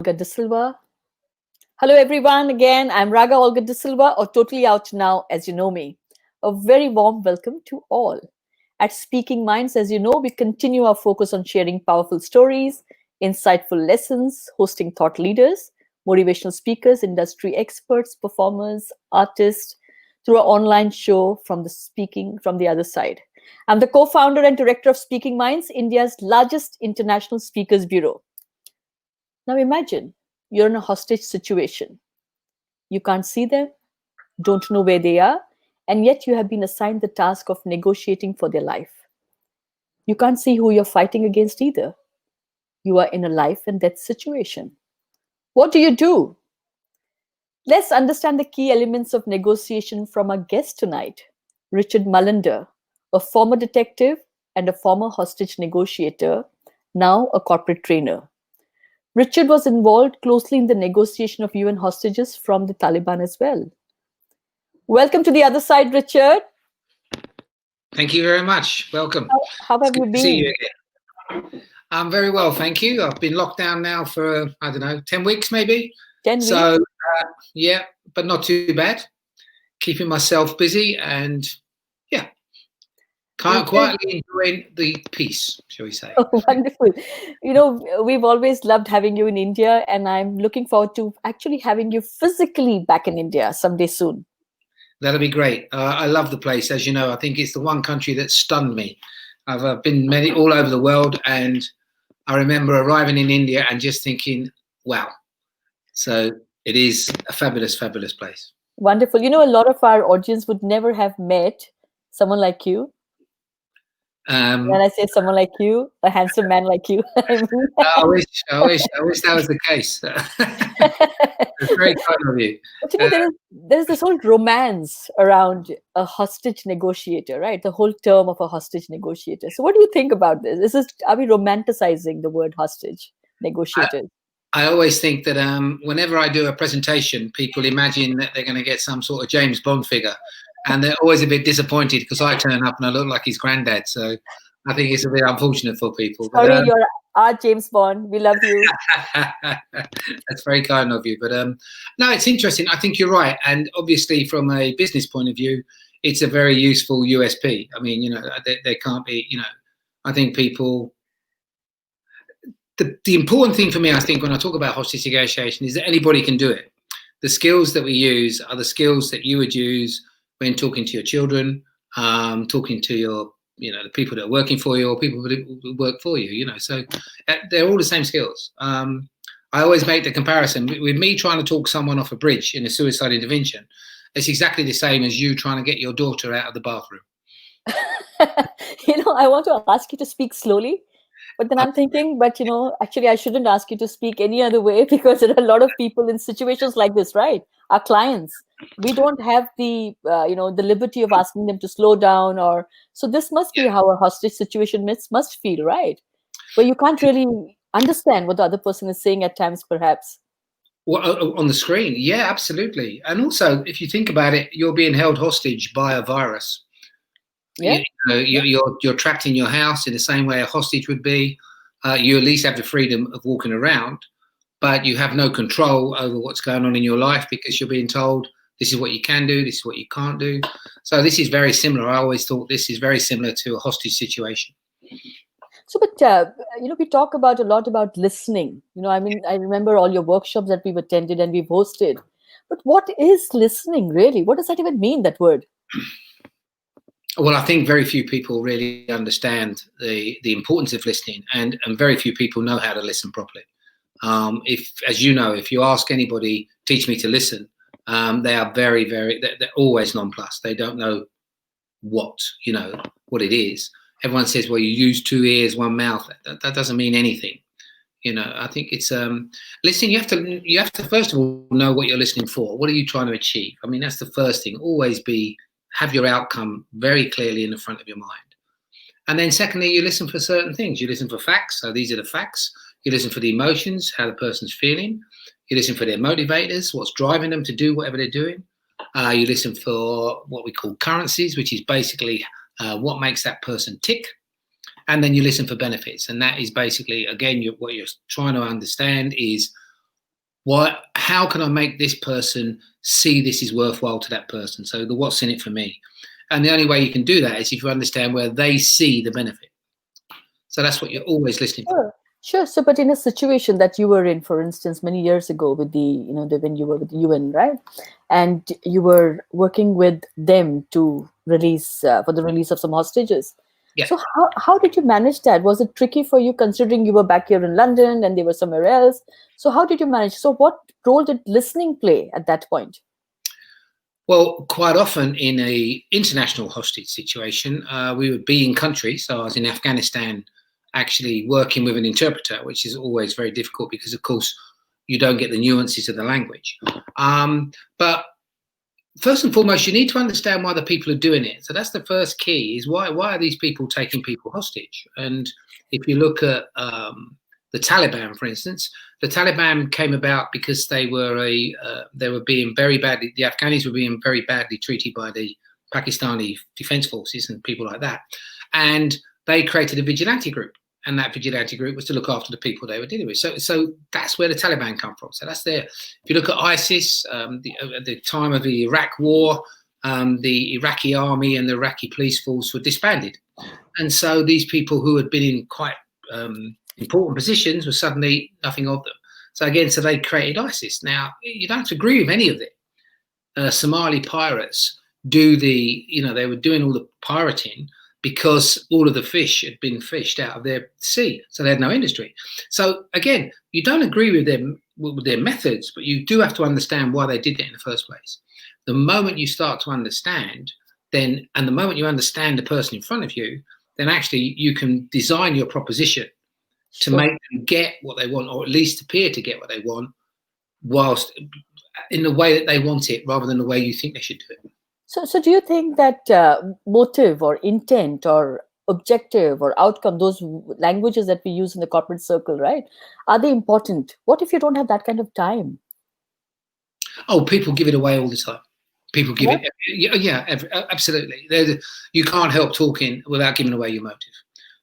Olga De Silva. Hello, everyone. Again, I'm Raga Olga De Silva, or Totally Out Now, as you know me. A very warm welcome to all. At Speaking Minds, as you know, we continue our focus on sharing powerful stories, insightful lessons, hosting thought leaders, motivational speakers, industry experts, performers, artists, through our online show from the other side. I'm the co-founder and director of Speaking Minds, India's largest international speakers bureau. Now imagine you're in a hostage situation. You can't see them, don't know where they are, and yet you have been assigned the task of negotiating for their life. You can't see who you're fighting against either. You are in a life and death situation. What do you do? Let's understand the key elements of negotiation from our guest tonight, Richard Mullender, a former detective and a former hostage negotiator, now a corporate trainer. Richard was involved closely in the negotiation of UN hostages from the Taliban as well. Welcome to the other side, Richard. Thank you very much. Welcome. How have you been? To see you again. I'm very well, thank you. I've been locked down now for, 10 weeks maybe. 10 weeks? So, yeah, but not too bad. Keeping myself busy and, yeah, quietly enjoying the peace, shall we say. Oh, wonderful. You know, we've always loved having you in India, and I'm looking forward to actually having you physically back in India someday soon. That'll be great. I love the place. As you know, I think it's the one country that stunned me. I've been all over the world, and I remember arriving in India and just thinking, wow. So it is a fabulous, fabulous place. Wonderful. You know, a lot of our audience would never have met someone like you. When I say someone like you, a handsome man like you. I wish that was the case. It's very kind of you. But you know, there's this whole romance around a hostage negotiator, right? The whole term of a hostage negotiator. So what do you think about this? Are we romanticizing the word hostage negotiator? I always think that whenever I do a presentation, people imagine that they're going to get some sort of James Bond figure. And they're always a bit disappointed because I turn up and I look like his granddad. So I think it's a bit unfortunate for people. Sorry, you're our James Bond. We love you. That's very kind of you. But no, it's interesting. I think you're right. And obviously, from a business point of view, it's a very useful USP. I mean, you know, there can't be, you know, I think people. The important thing for me, I think, when I talk about hostage negotiation is that anybody can do it. The skills that we use are the skills that you would use when talking to your children, talking to your, you know, the people that are working for you or people who work for you, you know, so they're all the same skills. I always make the comparison with me trying to talk someone off a bridge in a suicide intervention. It's exactly the same as you trying to get your daughter out of the bathroom. You know, I want to ask you to speak slowly, but then I'm thinking, but, you know, actually I shouldn't ask you to speak any other way because there are a lot of people in situations like this, right? Our clients. We don't have the, the liberty of asking them to slow down so this must be how a hostage situation must feel, right? Where you can't really understand what the other person is saying at times, perhaps. Well, on the screen, yeah, absolutely. And also, if you think about it, you're being held hostage by a virus. Yeah. You're trapped in your house in the same way a hostage would be. You at least have the freedom of walking around, but you have no control over what's going on in your life because you're being told this is what you can do, this is what you can't do. So this is very similar. I always thought this is very similar to a hostage situation. So, but, we talk a lot about listening. You know, I mean, I remember all your workshops that we've attended and we've hosted. But what is listening, really? What does that even mean, that word? Well, I think very few people really understand the importance of listening and very few people know how to listen properly. As you know, if you ask anybody, teach me to listen, they are they're always nonplussed. They don't know what it is. Everyone says, well, you use 2 ears, 1 mouth. That doesn't mean anything. You know, I think it's listening. You have to first of all know what you're listening for. What are you trying to achieve? I mean, that's the first thing. Always have your outcome very clearly in the front of your mind. And then secondly, you listen for certain things. You listen for facts. So these are the facts. You listen for the emotions, how the person's feeling. You listen for their motivators, what's driving them to do whatever they're doing. You listen for what we call currencies, which is basically what makes that person tick. And then you listen for benefits. And that is basically, again, what you're trying to understand is how can I make this person see this is worthwhile to that person? So the what's in it for me. And the only way you can do that is if you understand where they see the benefit. So that's what you're always listening for. Sure. Sure. So, but in a situation that you were in, for instance, many years ago with when you were with the UN, right? And you were working with them to release, for the release of some hostages. Yeah. So how did you manage that? Was it tricky for you considering you were back here in London and they were somewhere else? So how did you manage? So what role did listening play at that point? Well, quite often in a international hostage situation, we would be in country. So I was in Afghanistan actually working with an interpreter, which is always very difficult because, of course, you don't get the nuances of the language. But first and foremost, you need to understand why the people are doing it. So that's the first key, is why are these people taking people hostage? And if you look at the Taliban, for instance, the Taliban came about because they were being very badly, the Afghanis were being very badly treated by the Pakistani defense forces and people like that. And they created a vigilante group. And that vigilante group was to look after the people they were dealing with. So that's where the Taliban come from. So that's there. If you look at ISIS, at the time of the Iraq war, the Iraqi army and the Iraqi police force were disbanded. And so these people who had been in quite important positions were suddenly nothing of them. So again, so they created ISIS. Now, you don't have to agree with any of it. Somali pirates they were doing all the pirating because all of the fish had been fished out of their sea, so they had no industry. So again, you don't agree with their methods, but you do have to understand why they did it in the first place. The moment you start to understand, and the moment you understand the person in front of you, then actually you can design your proposition to make them get what they want, or at least appear to get what they want, whilst in the way that they want it, rather than the way you think they should do it. So do you think that motive or intent or objective or outcome, those languages that we use in the corporate circle, right, are they important? What if you don't have that kind of time? Oh, people give it away all the time. People give it, yeah, absolutely. You can't help talking without giving away your motive.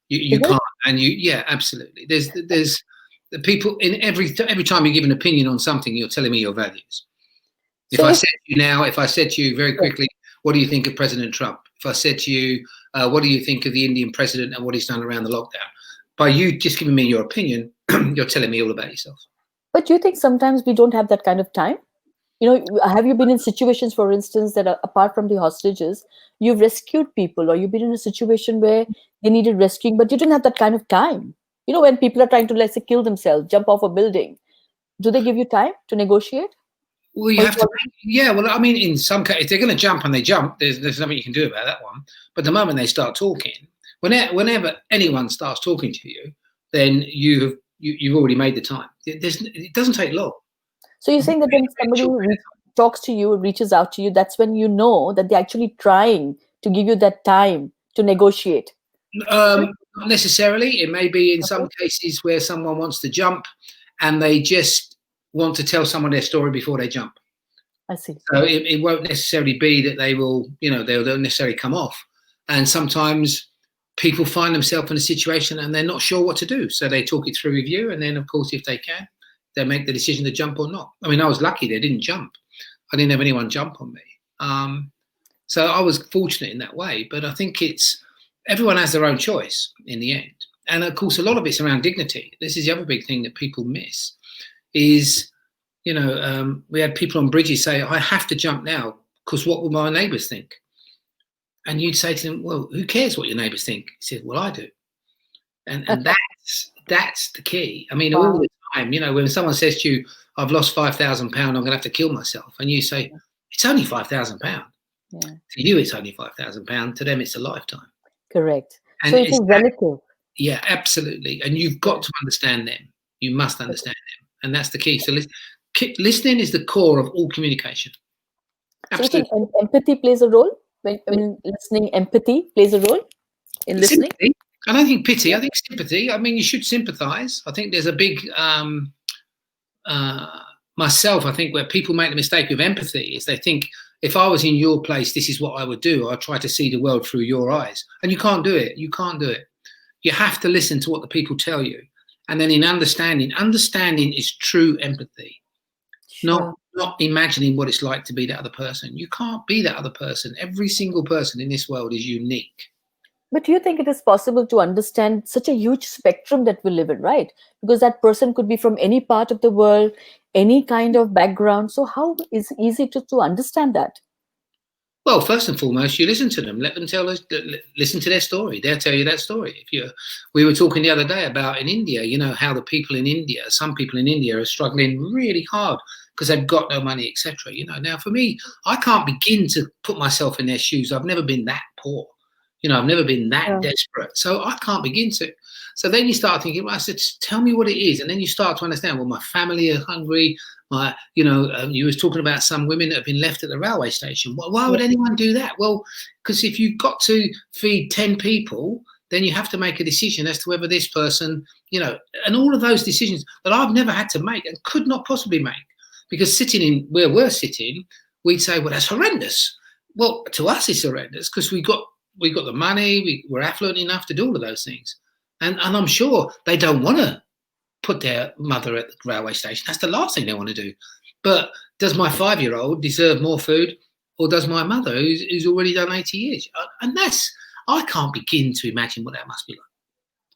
You can't, and absolutely. There's the people in every time you give an opinion on something, you're telling me your values. If I said to you very quickly, what do you think of President Trump? If I said to you, what do you think of the Indian president and what he's done around the lockdown? By you just giving me your opinion, you're telling me all about yourself. But do you think sometimes we don't have that kind of time? Have you been in situations, for instance, that are, apart from the hostages, you've rescued people, or you've been in a situation where they needed rescuing, but you didn't have that kind of time? When people are trying to, let's say, kill themselves, jump off a building, do they give you time to negotiate? Well, you have to. Yeah, well, I mean, in some cases, if they're going to jump and they jump, there's nothing you can do about that one. But the moment they start talking, whenever anyone starts talking to you, then you've already made the time. It doesn't take long. So you're saying that when somebody talks to you, reaches out to you, that's when you know that they're actually trying to give you that time to negotiate? Not necessarily. It may be in some cases where someone wants to jump and they just want to tell someone their story before they jump. I see. So it won't necessarily be that they will, they'll necessarily come off. And sometimes people find themselves in a situation and they're not sure what to do. So they talk it through with you. And then, of course, if they can, they make the decision to jump or not. I mean, I was lucky they didn't jump. I didn't have anyone jump on me. So I was fortunate in that way. But I think everyone has their own choice in the end. And, of course, a lot of it's around dignity. This is the other big thing that people miss is, we had people on bridges say, I have to jump now because what will my neighbours think? And you'd say to them, well, who cares what your neighbours think? He said, well, I do. And that's the key. I mean, all the time, when someone says to you, I've lost £5,000, I'm going to have to kill myself. And you say, it's only £5,000. Yeah. To you, it's only £5,000. To them, it's a lifetime. Correct. And so it's relative. Yeah, absolutely. And you've got to understand them. You must understand them. And that's the key. So listening is the core of all communication. Absolutely. So you think empathy plays a role? When listening, empathy plays a role in listening? Sympathy. I don't think pity. I think sympathy. I mean, you should sympathise. I think there's a big... myself, I think where people make the mistake with empathy is they think, if I was in your place, this is what I would do. I'd try to see the world through your eyes. And you can't do it. You can't do it. You have to listen to what the people tell you. And then in understanding is true empathy. Sure. not imagining what it's like to be that other person. You can't be that other person. Every single person in this world is unique. But do you think it is possible to understand such a huge spectrum that we live in, right? Because that person could be from any part of the world, any kind of background. So how is it easy to understand that? Well, first and foremost, you listen to them. Let them tell us. Listen to their story. They'll tell you that story. We were talking the other day about in India. You know how the people in India, some people in India, are struggling really hard because they've got no money, etc. You know. Now, for me, I can't begin to put myself in their shoes. I've never been that poor. You know, I've never been that Yeah. desperate. So I can't begin to. So then you start thinking, well, I said, tell me what it is. And then you start to understand, well, my family are hungry. You was talking about some women that have been left at the railway station. Well, why would anyone do that? Well, because if you've got to feed 10 people, then you have to make a decision as to whether this person, and all of those decisions that I've never had to make and could not possibly make. Because sitting in where we're sitting, we'd say, well, that's horrendous. Well, to us, it's horrendous because we got the money, we're affluent enough to do all of those things. And I'm sure they don't want to put their mother at the railway station. That's the last thing they want to do. But does my 5-year-old deserve more food, or does my mother, who's already done 80 years? And I can't begin to imagine what that must be like.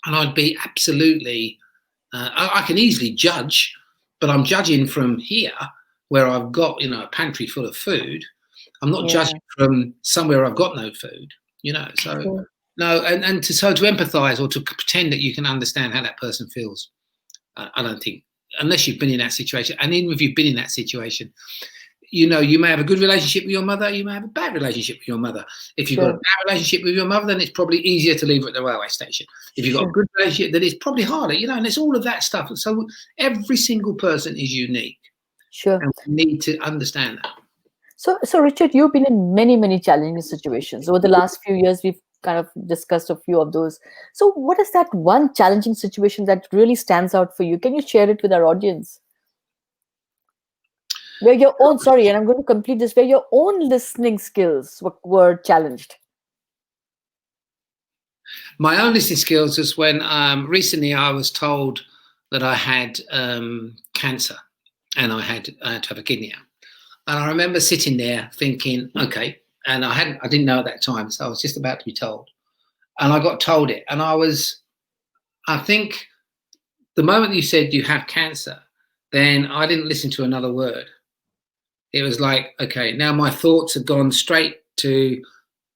And I'd be absolutely, I can easily judge, but I'm judging from here where I've got, a pantry full of food. I'm not judging from somewhere I've got no food, so. Sure. No, and to empathise or to pretend that you can understand how that person feels, I don't think, unless you've been in that situation. And even if you've been in that situation, you may have a good relationship with your mother, you may have a bad relationship with your mother. If you've got a bad relationship with your mother, then it's probably easier to leave her at the railway station. If you've got a good relationship, then it's probably harder, and it's all of that stuff. So every single person is unique. Sure. And we need to understand that. So Richard, you've been in many, many challenging situations. Over the last few years, we've kind of discussed a few of those. So what is that one challenging situation that really stands out for you? Can you share it with our audience? Where your own, sorry, and I'm going to complete this, where your own listening skills were challenged. My own listening skills was when recently I was told that I had cancer and I had to have a kidney out. And I remember sitting there thinking, okay, and I didn't know at that time, so I was just about to be told. And I got told it. And I think the moment you said you have cancer, then I didn't listen to another word. It was like, okay, now my thoughts have gone straight to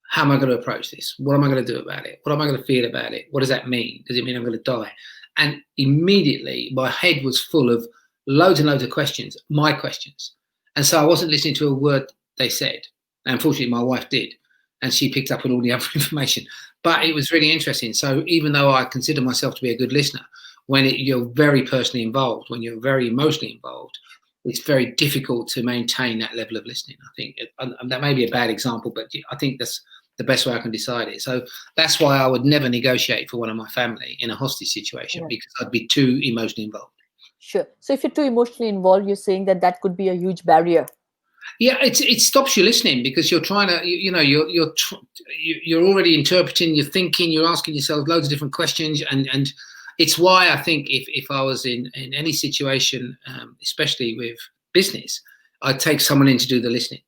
how am I going to approach this? What am I going to do about it? What am I going to feel about it? What does that mean? Does it mean I'm going to die? And immediately my head was full of loads and loads of questions, my questions. And so I wasn't listening to a word they said. And unfortunately, my wife did. And she picked up on all the other information. But it was really interesting. So even though I consider myself to be a good listener, when you're very personally involved, when you're very emotionally involved, it's very difficult to maintain that level of listening. I think that may be a bad example, but I think that's the best way I can decide it. So that's why I would never negotiate for one of my family in a hostage situation, because I'd be too emotionally involved. Sure. So if you're too emotionally involved, you're saying that could be a huge barrier. Yeah, it stops you listening because you're trying to, you're already interpreting, you're thinking, you're asking yourself loads of different questions, and it's why I think if I was in any situation, especially with business, I'd take someone in to do the listening.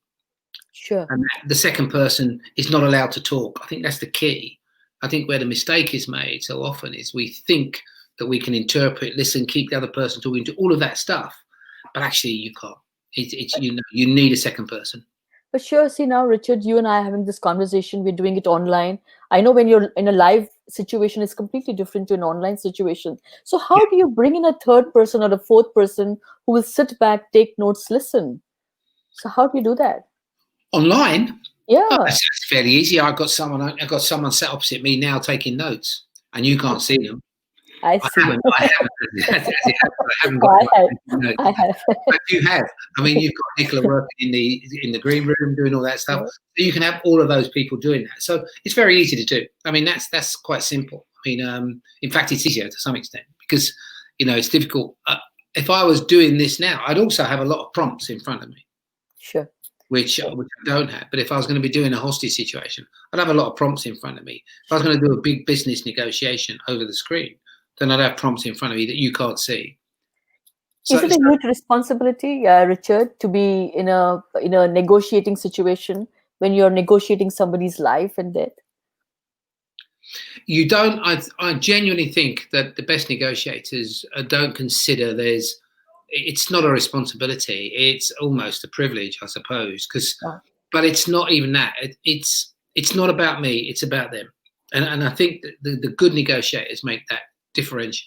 Sure. And the second person is not allowed to talk. I think that's the key. I think where the mistake is made so often is we think that we can interpret, listen, keep the other person talking, to all of that stuff, but actually you can't. You need a second person. But sure, see now, Richard, you and I are having this conversation. We're doing it online. I know when you're in a live situation, it's completely different to an online situation. So how do you bring in a third person or a fourth person who will sit back, take notes, listen? So how do you do that? Online? Yeah. Oh, that's fairly easy. I've got someone sat opposite me now taking notes, and you can't see them. I see. I haven't got notes. I have. But you have. I mean, you've got Nicola working in the green room doing all that stuff. So you can have all of those people doing that. So it's very easy to do. I mean, that's quite simple. I mean, in fact, it's easier to some extent because it's difficult. If I was doing this now, I'd also have a lot of prompts in front of me. Sure. Which I don't have. But if I was going to be doing a hostage situation, I'd have a lot of prompts in front of me. If I was going to do a big business negotiation over the screen, then I'd have prompts in front of me that you can't see. Is So, it a huge responsibility, Richard, to be in a negotiating situation when you're negotiating somebody's life and death? you don't. I genuinely think that the best negotiators don't consider there's. It's not a responsibility. It's almost a privilege, I suppose. Wow. But it's not even that. It's not about me. It's about them. And I think that the good negotiators make that differentiate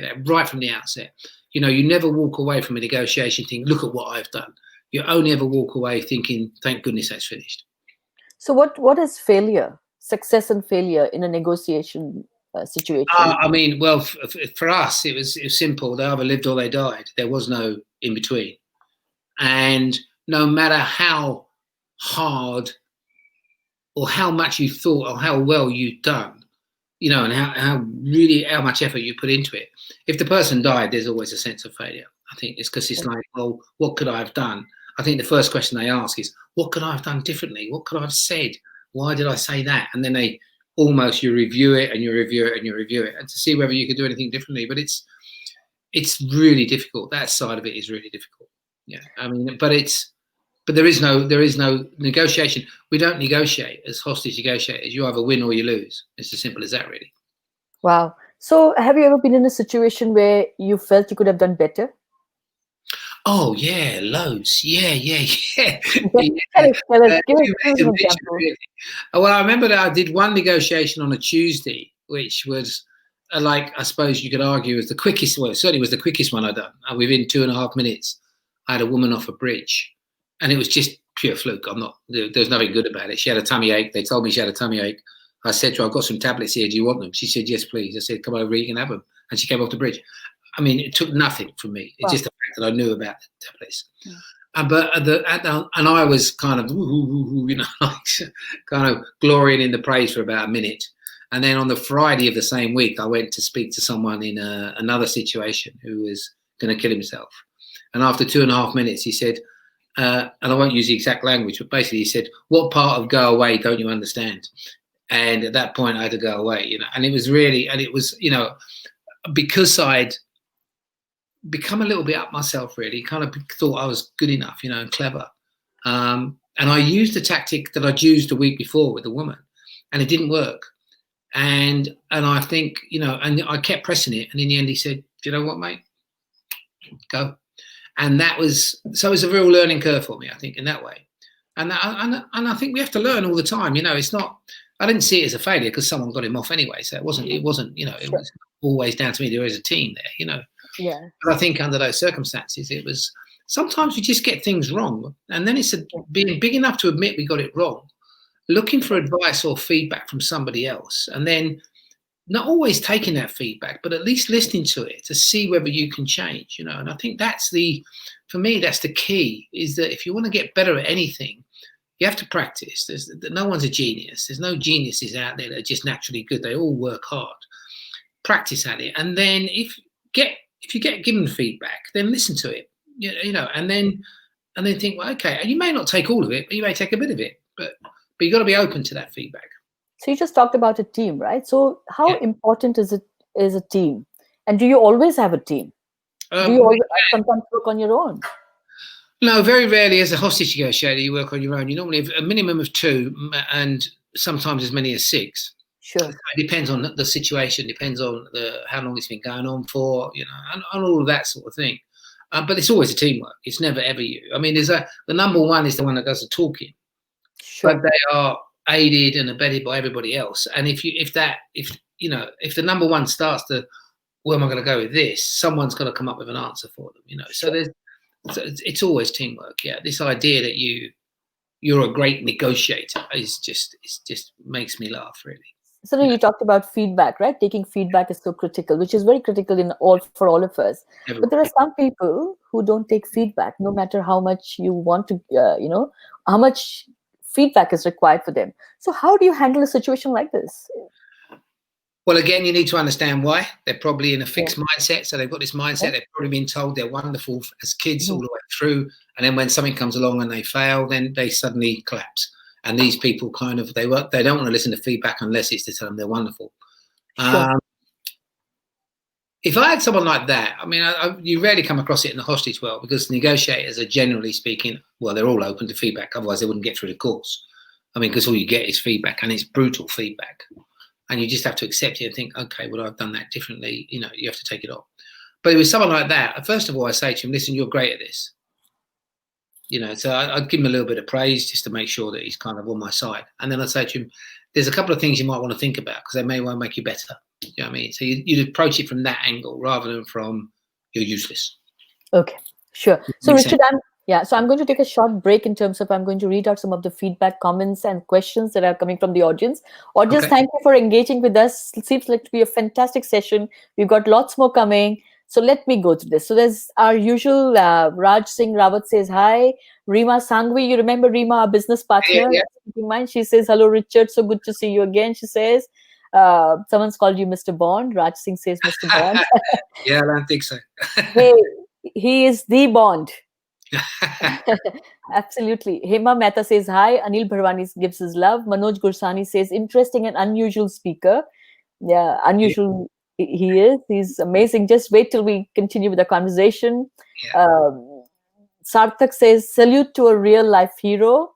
that right from the outset. You know, you never walk away from a negotiation thinking, "Look at what I've done." You only ever walk away thinking, "Thank goodness that's finished." So what is failure, success and failure in a negotiation situation? I mean, well, for us, it was simple. They either lived or they died. There was no in between. And no matter how hard or how much you thought or how well you'd done, you know, and how much effort you put into it, if the person died, there's always a sense of failure. I think it's because it's like, well, what could I have done? I think the first question they ask is, what could I have done differently? What could I have said? Why did I say that? And then you review it and you review it and you review it, and to see whether you could do anything differently. But it's really difficult. That side of it is really difficult. Yeah, I mean, but there is no negotiation. We don't negotiate as hostage negotiators. You either win or you lose. It's as simple as that, really. Wow. So have you ever been in a situation where you felt you could have done better? Oh yeah, loads. Yeah. Tell us, give us Too many an to mention, example. really. Well, I remember that I did one negotiation on a Tuesday, which was like, I suppose you could argue was the quickest. Well, it certainly was the quickest one I'd done. Within 2.5 minutes, I had a woman off a bridge, and it was just pure fluke. There's nothing good about it. She had a tummy ache. They told me she had a tummy ache. I said to her, "I've got some tablets here. Do you want them?" She said, "Yes, please." I said, "Come over, you can have them." And she came off the bridge. I mean, it took nothing from me. It's Wow. just the fact that I knew about the tablets. Yeah. And I was kind of, you know, like, kind of glorying in the praise for about a minute. And then on the Friday of the same week, I went to speak to someone in another situation who was going to kill himself. And after 2.5 minutes, he said, and I won't use the exact language, but basically he said, "What part of go away don't you understand?" And at that point, I had to go away, you know. And it was, you know, because I'd become a little bit up myself, really, kind of thought I was good enough, you know, and clever. And I used a tactic that I'd used a week before with a woman, and it didn't work. And I think, you know, and I kept pressing it. And in the end, he said, "Do you know what, mate? Go." And that was, so it was a real learning curve for me, I think, in that way. And I think we have to learn all the time. You know, it's not, I didn't see it as a failure because someone got him off anyway. So it wasn't, you know, it was always down to me. There was a team there, you know. Yeah. But I think under those circumstances, it was, sometimes we just get things wrong. And then it's being big enough to admit we got it wrong, looking for advice or feedback from somebody else, and then not always taking that feedback, but at least listening to it to see whether you can change, you know. And I think for me, that's the key, is that if you want to get better at anything, you have to practice. No one's a genius. There's no geniuses out there that are just naturally good. They all work hard. Practice at it. And then if you get given feedback, then listen to it, you know, and then think, well, okay, and you may not take all of it, but you may take a bit of it, but you got to be open to that feedback. So you just talked about a team, right? So how important is a team? And do you always have a team? Do you always sometimes work on your own? No, very rarely as a hostage negotiator, you work on your own. You normally have a minimum of 2 and sometimes as many as 6. Sure. It depends on the situation, depends on how long it's been going on for, you know, and all of that sort of thing. But it's always a teamwork. It's never ever you. I mean, the number one is the one that does the talking, sure. But they are aided and abetted by everybody else. And if the number one starts to, where am I going to go with this? Someone's got to come up with an answer for them, you know. Sure. So it's always teamwork. Yeah, this idea that you're a great negotiator is just makes me laugh, really. So you talked about feedback, right? Taking feedback is so critical, which is very critical for all of us. But there are some people who don't take feedback, no matter how much you want to, you know, how much feedback is required for them. So how do you handle a situation like this? Well, again, you need to understand why. They're probably in a fixed mindset. So they've got this mindset. They've probably been told they're wonderful as kids all the way through. And then when something comes along and they fail, then they suddenly collapse. And these people kind of, they don't want to listen to feedback unless it's to tell them they're wonderful. Sure. if I had someone like that, I mean, you rarely come across it in the hostage world, because negotiators are generally speaking, well, they're all open to feedback. Otherwise, they wouldn't get through the course. I mean, because all you get is feedback, and it's brutal feedback. And you just have to accept it and think, okay, well, I've done that differently. You know, you have to take it on. But with someone like that, first of all, I say to him, listen, you're great at this. You know, so I'd give him a little bit of praise just to make sure that he's kind of on my side. And then I'd say to him, there's a couple of things you might want to think about, because they may well make you better. You know what I mean? So you'd approach it from that angle rather than from you're useless. Okay, sure. So Makes Richard, I'm going to take a short break in terms of I'm going to read out some of the feedback, comments, and questions that are coming from the audience. Audience, Okay. thank you for engaging with us. It seems like to be a fantastic session. We've got lots more coming. So let me go through this. So there's our usual Raj Singh Rawat says hi. Rima Sangvi, you remember Rima, our business partner? Yeah. She says, hello, Richard. So good to see you again. She says, someone's called you Mr. Bond. Raj Singh says Mr. Bond. Yeah, I don't think so. Hey, he is the Bond. Absolutely. Hema Mehta says hi. Anil Bharwani gives his love. Manoj Gursani says interesting and unusual speaker. Yeah, unusual he is. He's amazing. Just wait till we continue with the conversation. Yeah. Sarthak says salute to a real life hero.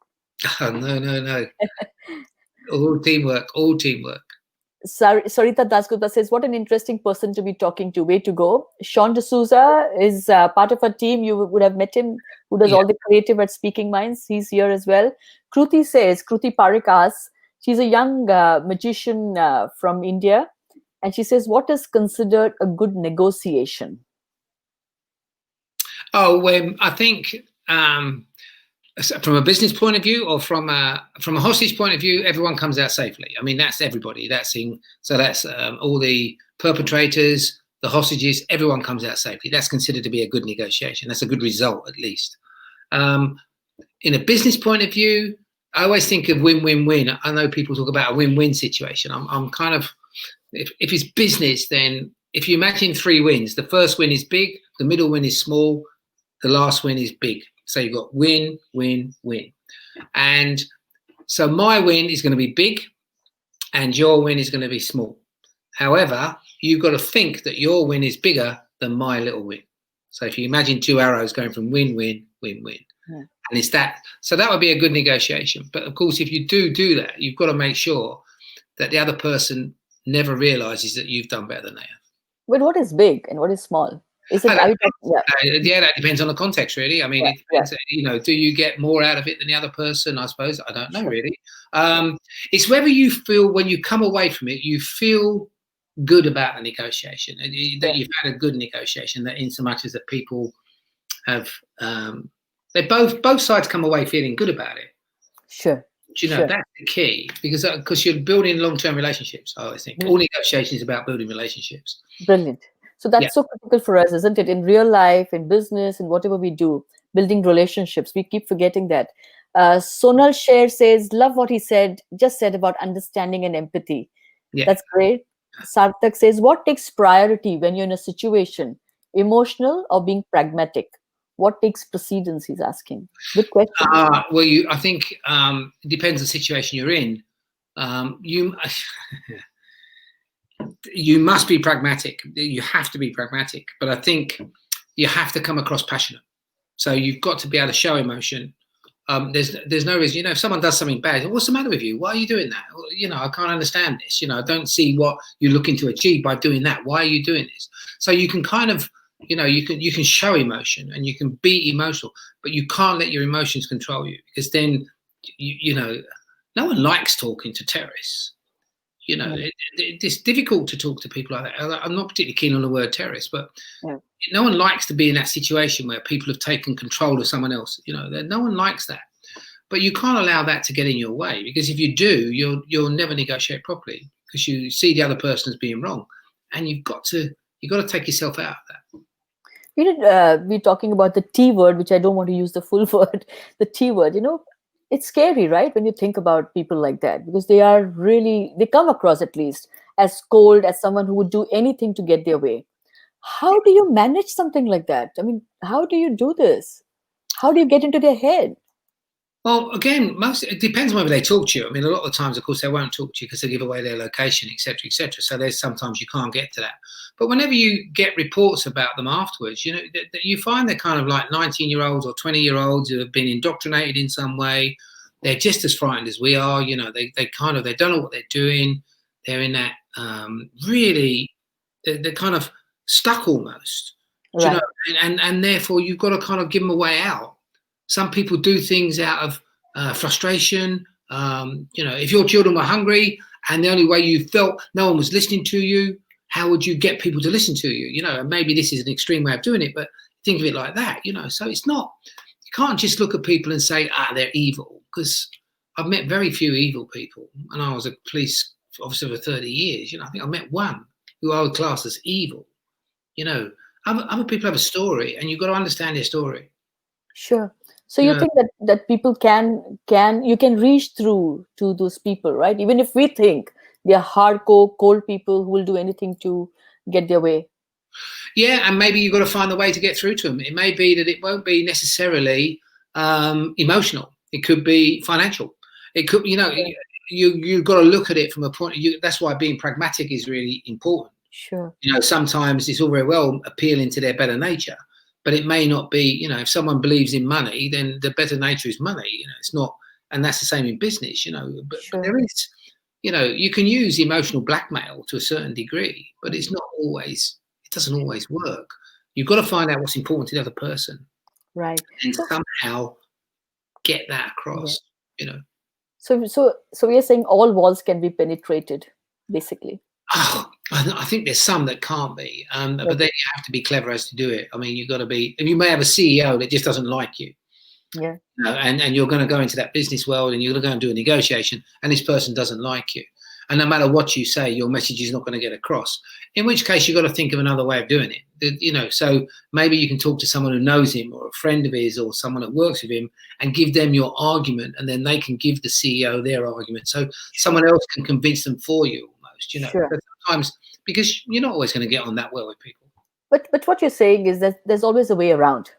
Oh, no. All teamwork. Sarita Dasgupta says, what an interesting person to be talking to. Way to go. Sean D'Souza is part of a team. You would have met him, who does all the creative at Speaking Minds. He's here as well. Kruti Parik asks, she's a young magician from India. And she says, what is considered a good negotiation? Oh, I think from a business point of view, or from a hostage point of view, everyone comes out safely. I mean, that's everybody. That's all the perpetrators, the hostages. Everyone comes out safely. That's considered to be a good negotiation. That's a good result, at least. In a business point of view, I always think of win-win-win. I know people talk about a win-win situation. I'm kind of, if it's business, then if you imagine 3 wins, the first win is big, the middle win is small, the last win is big. So you've got win, win, win. And so my win is going to be big and your win is going to be small. However, you've got to think that your win is bigger than my little win. So if you imagine 2 arrows going from win, win, win, win. Yeah. And it's that. So that would be a good negotiation. But of course, if you do that, you've got to make sure that the other person never realizes that you've done better than they have. But what is big and what is small? Is it, that depends on the context, really. I mean, it depends, you know, do you get more out of it than the other person? I suppose. I don't know, really. It's whether you feel, when you come away from it, you feel good about the negotiation, that you've had a good negotiation, that in so much as that people have, they both sides come away feeling good about it. Sure. Do you know, that's the key, because you're building long-term relationships. I always think all negotiation is about building relationships. Brilliant. So that's so critical for us, isn't it? In real life, in business, and whatever we do, building relationships. We keep forgetting that. Sonal Sher says, love what he just said about understanding and empathy. Yeah. That's great. Sarthak says, what takes priority when you're in a situation, emotional or being pragmatic? What takes precedence, he's asking. Good question. Well, I think it depends on the situation you're in. You must be pragmatic. You have to be pragmatic. But I think you have to come across passionate. So you've got to be able to show emotion. There's no reason, you know, if someone does something bad, what's the matter with you? Why are you doing that? You know, I can't understand this. You know, I don't see what you're looking to achieve by doing that. Why are you doing this? So you can kind of, you know, you can show emotion and you can be emotional, but you can't let your emotions control you, because then, you know, no one likes talking to terrorists. You know, it's difficult to talk to people like that. I'm not particularly keen on the word terrorist, but no one likes to be in that situation where people have taken control of someone else. You know, no one likes that. But you can't allow that to get in your way, because if you do, you'll never negotiate properly, because you see the other person as being wrong, and you've got to take yourself out of that. We're talking about the T word, which I don't want to use the full word. The T word, you know. It's scary, right, when you think about people like that, because they come across, at least, as cold, as someone who would do anything to get their way. How do you manage something like that? I mean, how do you do this? How do you get into their head? Well, again, it depends on whether they talk to you. I mean, a lot of the times, of course, they won't talk to you because they give away their location, etc., etc. So there's sometimes you can't get to that. But whenever you get reports about them afterwards, you know, that you find they're kind of like 19-year-olds or 20-year-olds who have been indoctrinated in some way. They're just as frightened as we are. You know, they don't know what they're doing. They're in that really, they're kind of stuck almost. Do you Right. know? And therefore, you've got to kind of give them a way out. Some people do things out of frustration. You know, if your children were hungry and the only way you felt no one was listening to you, how would you get people to listen to you? You know, and maybe this is an extreme way of doing it, but think of it like that. You know, so it's not. You can't just look at people and say, they're evil, because I've met very few evil people, and I was a police officer for 30 years. You know, I think I met one who I would class as evil. You know, other people have a story, and you've got to understand their story. Sure. So You you know, think that people you can reach through to those people, right? Even if we think they are hardcore, cold people who will do anything to get their way. yeah, and maybe you've got to find a way to get through to them. It may be that it won't be necessarily emotional. It could be financial. It could, you know, you've got to look at it from a point of view. That's why being pragmatic is really important. Sure. You know, sometimes it's all very well appealing to their better nature, but it may not be. You know, if someone believes in money, then the better nature is money. You know, it's not, and that's the same in business. You know, but there is, you know, you can use emotional blackmail to a certain degree, but it's not always. It doesn't always work. You've got to find out what's important to the other person Right. and So somehow get that yeah. across. You know. So we are saying all walls can be penetrated, basically. Oh, I think there's some that can't be, but then you have to be clever as to do it. I mean, you've got to be. You may have a CEO that just doesn't like you, Yeah. you know, and you're going to go into that business world and you're going to go and do a negotiation, and this person doesn't like you, and no matter what you say, your message is not going to get across. In which case, you've got to think of another way of doing it. You know, so maybe you can talk to someone who knows him, or a friend of his, or someone that works with him, and give them your argument, and then they can give the CEO their argument, so someone else can convince them for you. You know, Sure. sometimes because you're not always going to get on that well with people. But what you're saying is that there's always a way around.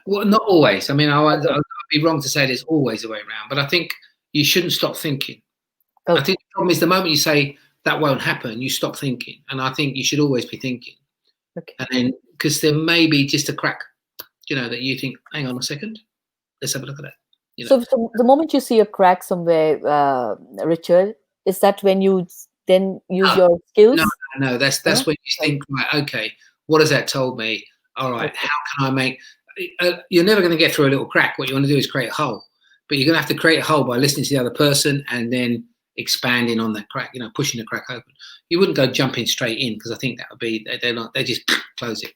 Well, not always. I mean, I'd Okay. be wrong to say there's always a way around, but I think you shouldn't stop thinking. I Okay. think the problem is the moment you say that won't happen, you stop thinking, and I think you should always be thinking. Okay. And then because there may be just a crack, you know, that you think, hang on a second, let's have a look at that. You know, So the moment you see a crack somewhere, Richard, is that when you then use no, your no, skills? no. That's No? when you Okay. think, right, okay, what has that told me? All right, Okay. how can I make? You're never going to get through a little crack. What you want to do is create a hole, but you're going to have to create a hole by listening to the other person and then expanding on that crack. You know, pushing the crack open. You wouldn't go jumping straight in because I think that would be they're not. They just close it.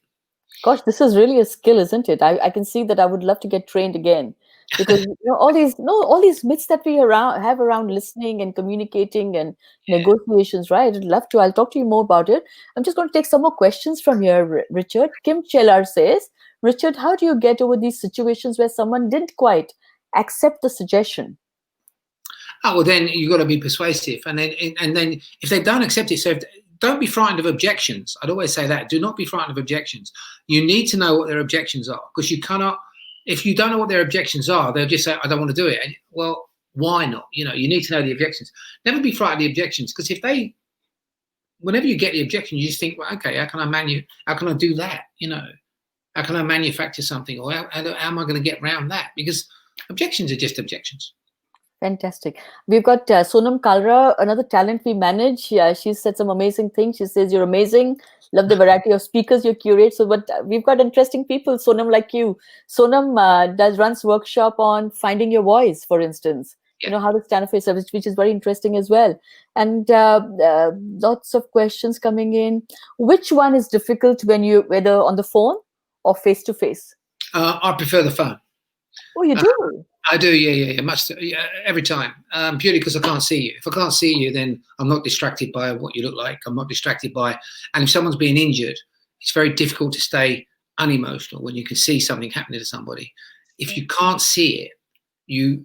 Gosh, this is really a skill, isn't it? I can see that I would love to get trained again because all these myths that we have around listening and communicating and Yeah. negotiations, right? I'd love to. I'll talk to you more about it. I'm just going to take some more questions from here, Richard. Kim Chelar says, Richard, how do you get over these situations where someone didn't quite accept the suggestion? Oh well, then you've got to be persuasive, and then if they don't accept it, don't be frightened of objections. I'd always say that. Do not be frightened of objections. You need to know what their objections are because you cannot. If you don't know what their objections are, they'll just say, "I don't want to do it." And, well, why not? You know, you need to know the objections. Never be frightened of the objections because whenever you get the objection, you just think, well, okay, how can I do that? You know, how can I manufacture something, or how am I going to get around that? Because objections are just objections. Fantastic. We've got Sonam Kalra, another talent we manage. She said some amazing things. She says, you're amazing. Love the variety of speakers you curate. So, but we've got interesting people, Sonam, like you. Sonam runs workshop on finding your voice, for instance. Yeah. You know, how to stand up for yourself, which is very interesting as well. And lots of questions coming in. Which one is difficult whether on the phone or face to face? I prefer the phone. Oh, you do? I do, yeah, every time. Purely because I can't see you. If I can't see you, then I'm not distracted by what you look like. I'm not distracted by, and if someone's being injured, it's very difficult to stay unemotional when you can see something happening to somebody. If you can't see it, you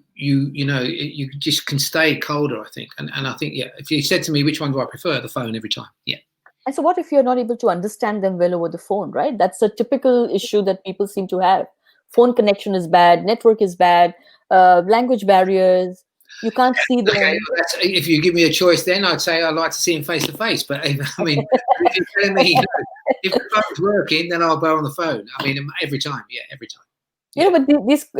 just can stay colder, I think. And I think, yeah, if you said to me which one do I prefer, the phone every time. Yeah. And so what if you're not able to understand them well over the phone, right? That's a typical issue that people seem to have. Phone connection is bad, network is bad. language barriers. You can't see Okay, them. well, if you give me a choice, then I'd say I'd like to see him face to face. But I mean, if you're telling me, if the phone's working, then I'll go on the phone. I mean, every time, yeah, every time. You know, but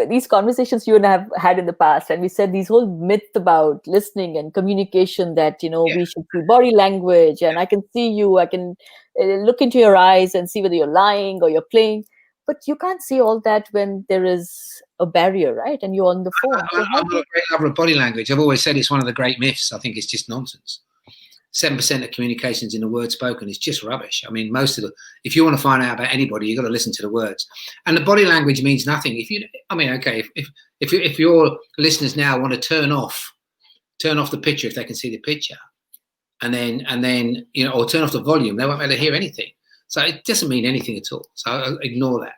these conversations you and I have had in the past, and we said these whole myth about listening and communication, that Yeah. we should see body language, and I can see you, I can look into your eyes and see whether you're lying or you're playing, but you can't see all that when there is a barrier, right? And you're on the phone. So I'm not a great lover of body language. I've always said it's one of the great myths. I think it's just nonsense. 7% of communications in the word spoken is just rubbish. I mean, if you want to find out about anybody, you've got to listen to the words. And the body language means nothing. If your listeners now want to turn off the picture if they can see the picture, and then or turn off the volume, they won't be able to hear anything. So it doesn't mean anything at all. So I ignore that.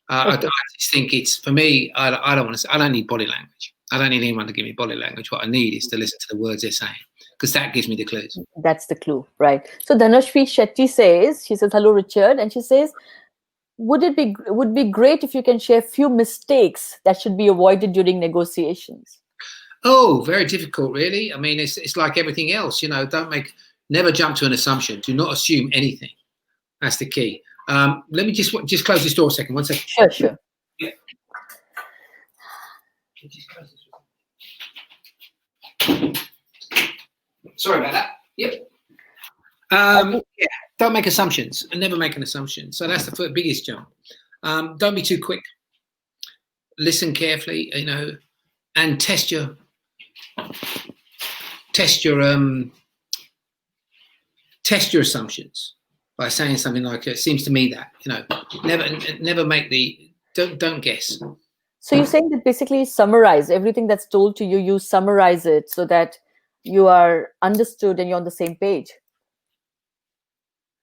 I just think it's, for me, I don't need body language. I don't need anyone to give me body language. What I need is to listen to the words they're saying, because that gives me the clues. That's the clue, right? So Dhanashri Shetty says, hello, Richard. And she says, would be great if you can share a few mistakes that should be avoided during negotiations. Oh, very difficult, really. I mean, it's like everything else, never jump to an assumption. Do not assume anything. That's the key. Let me just close this door a second. 1 second. Sure. Yeah. Sorry about that. Yep. Yeah. Don't make assumptions, and never make an assumption. So that's the biggest jump. Don't be too quick. Listen carefully, and test your assumptions by saying something like, "It seems to me that," never make don't guess. So you're saying that basically summarize everything that's told to you. You summarize it so that you are understood and you're on the same page.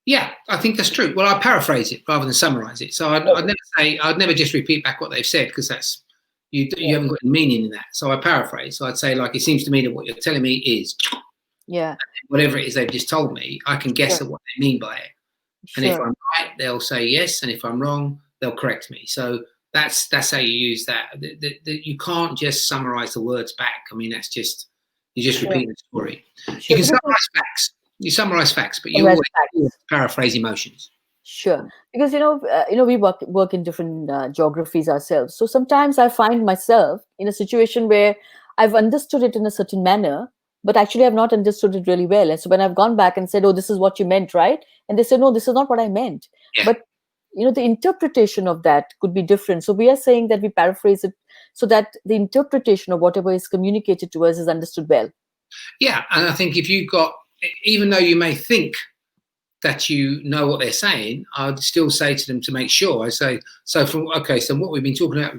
Yeah, I think that's true. Well, I paraphrase it rather than summarize it. So I'd never just repeat back what they've said, because that's you haven't got any meaning in that. So I paraphrase. So I'd say, like, it seems to me that what you're telling me is, yeah, whatever it is they've just told me, I can guess at what they mean by it. And if I'm right, they'll say yes, and if I'm wrong, they'll correct me. So that's how you use that. You can't just summarize the words back. I mean, you're just repeating the story. You can summarize facts. You summarize facts, but you always paraphrase emotions. Sure, because we work in different geographies ourselves. So sometimes I find myself in a situation where I've understood it in a certain manner, but actually I've not understood it really well. And so when I've gone back and said, "Oh, this is what you meant, right?" and they say, "No, this is not what I meant." Yeah. But the interpretation of that could be different. So we are saying that we paraphrase it so that the interpretation of whatever is communicated to us is understood well. Yeah, and I think if you've got, even though you may think that you know what they're saying, I'd still say to them to make sure. I say, so what we've been talking about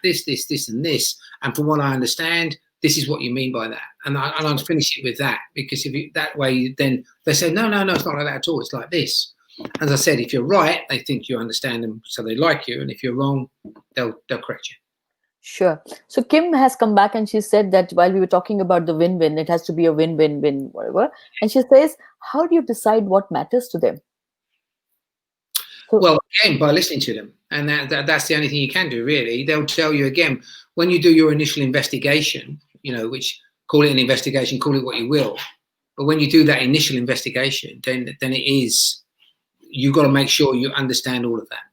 this, and this, and from what I understand, this is what you mean by that. And I'd finish it with that, because that way, then they say, no, it's not like that at all. It's like this. As I said, if you're right, they think you understand them, so they like you, and if you're wrong, they'll correct you. Sure. So Kim has come back and she said that while we were talking about the win-win, it has to be a win-win-win, whatever. And she says, how do you decide what matters to them? Well, again, by listening to them. And that's the only thing you can do, really. They'll tell you, again, when you do your initial investigation, which, call it an investigation, call it what you will. But when you do that initial investigation, then it is, you've got to make sure you understand all of that.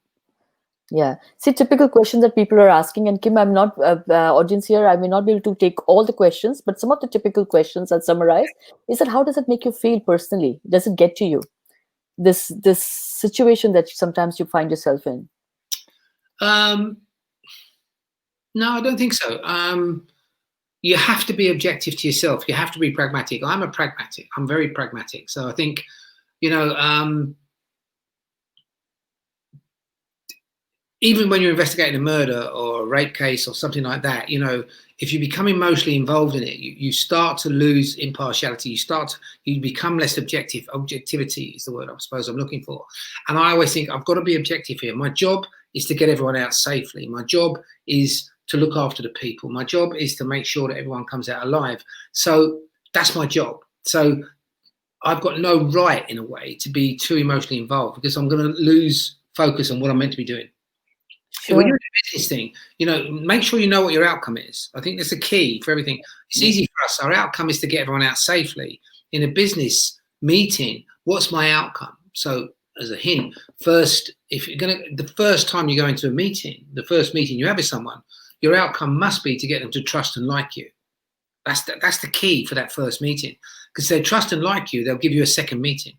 Yeah. See, typical questions that people are asking, and Kim, I'm not audience here. I may not be able to take all the questions, but some of the typical questions I'll summarize is that, how does it make you feel personally? Does it get to you? This situation that sometimes you find yourself in? No, I don't think so. You have to be objective to yourself. You have to be pragmatic. I'm a pragmatic. I'm very pragmatic. So I think, even when you're investigating a murder or a rape case or something like that, if you become emotionally involved in it, you start to lose impartiality. You become less objective. Objectivity is the word I suppose I'm looking for. And I always think I've got to be objective here. My job is to get everyone out safely. My job is to look after the people. My job is to make sure that everyone comes out alive. So that's my job. So I've got no right, in a way, to be too emotionally involved, because I'm going to lose focus on what I'm meant to be doing. When you're Sure. in a business thing, make sure you know what your outcome is. I think that's the key for everything. It's easy for us. Our outcome is to get everyone out safely. In a business meeting, what's my outcome? So as a hint, first, the first time you go into a meeting, the first meeting you have with someone, your outcome must be to get them to trust and like you. That's the key for that first meeting. Because if they trust and like you, they'll give you a second meeting.